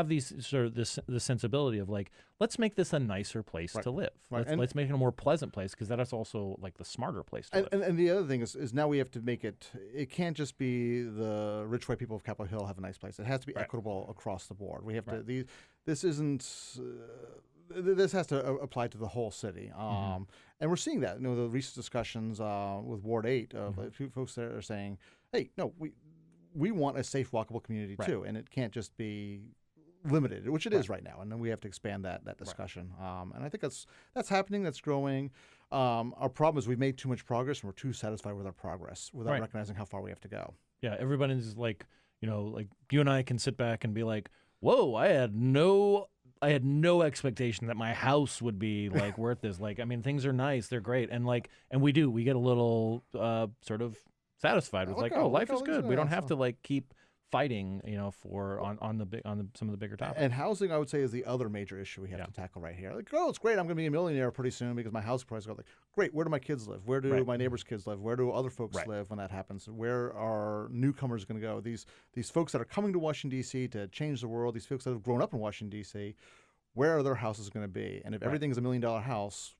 these sort of the sensibility of like, let's make this a nicer place to live. Let's make it a more pleasant place, because that is also like the smarter place to live. And the other thing is now we have to make it can't just be the rich white people of Capitol Hill have a nice place. It has to be equitable across the board. We have to, this has to apply to the whole city. And we're seeing that, the recent discussions with Ward 8 of folks that are saying, hey, no, we want a safe, walkable community too. And it can't just be limited, which it is right now, and then we have to expand that discussion. And I think that's happening. That's growing. Our problem is we've made too much progress, and we're too satisfied with our progress without recognizing how far we have to go. Yeah, everybody's like, like you and I can sit back and be like, "Whoa, I had no expectation that my house would be like worth this." Like, I mean, things are nice, they're great, and we get a little sort of satisfied with life is good. We don't have to like keep fighting, for on some of the bigger topics. And housing, I would say, is the other major issue we have to tackle right here. Like, it's great. I'm going to be a millionaire pretty soon because my house price goes. Like, great. Where do my kids live? Where do my neighbors' kids live? Where do other folks live when that happens? Where are newcomers going to go? These folks that are coming to Washington D.C. to change the world. These folks that have grown up in Washington D.C. Where are their houses going to be? And if everything's $1 million house,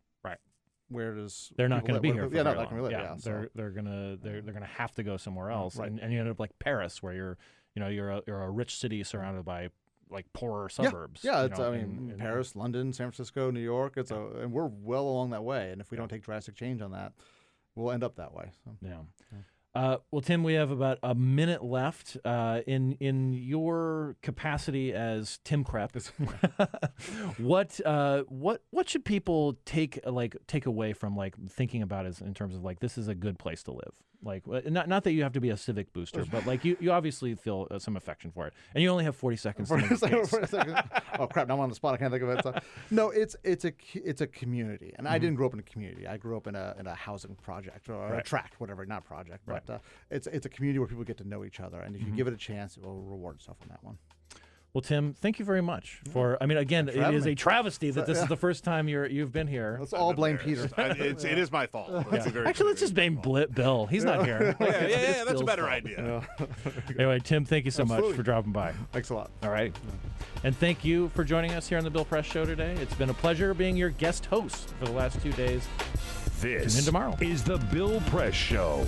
where does they're not going to be here? They're not going to live. They're gonna have to go somewhere else, and you end up like Paris, where you're a rich city surrounded by like poorer suburbs. Yeah, it's Paris, London, San Francisco, New York. And we're well along that way. And if we don't take drastic change on that, we'll end up that way. So. Well, Tim, we have about a minute left. In your capacity as Tim Krepp, what should people take away from like thinking about it in terms of like this is a good place to live? Like, not that you have to be a civic booster, but like you obviously feel some affection for it, and you only have 40 seconds. 40 seconds. Oh crap! Now I'm on the spot. I can't think of it. So, no, it's a community, and I didn't grow up in a community. I grew up in a housing project or a tract, whatever, not project, but it's a community where people get to know each other, and if you give it a chance, it will reward itself on that one. Well, Tim, thank you very much for. I mean, again, it is a travesty that this is the first time you've been here. Let's all blame Peter. It is my fault. Actually, let's just blame Bill. He's not here. Yeah, that's a better idea. Anyway, Tim, thank you so much for dropping by. Thanks a lot. All right, and thank you for joining us here on the Bill Press Show today. It's been a pleasure being your guest host for the last 2 days. This Tune in tomorrow. is the Bill Press Show.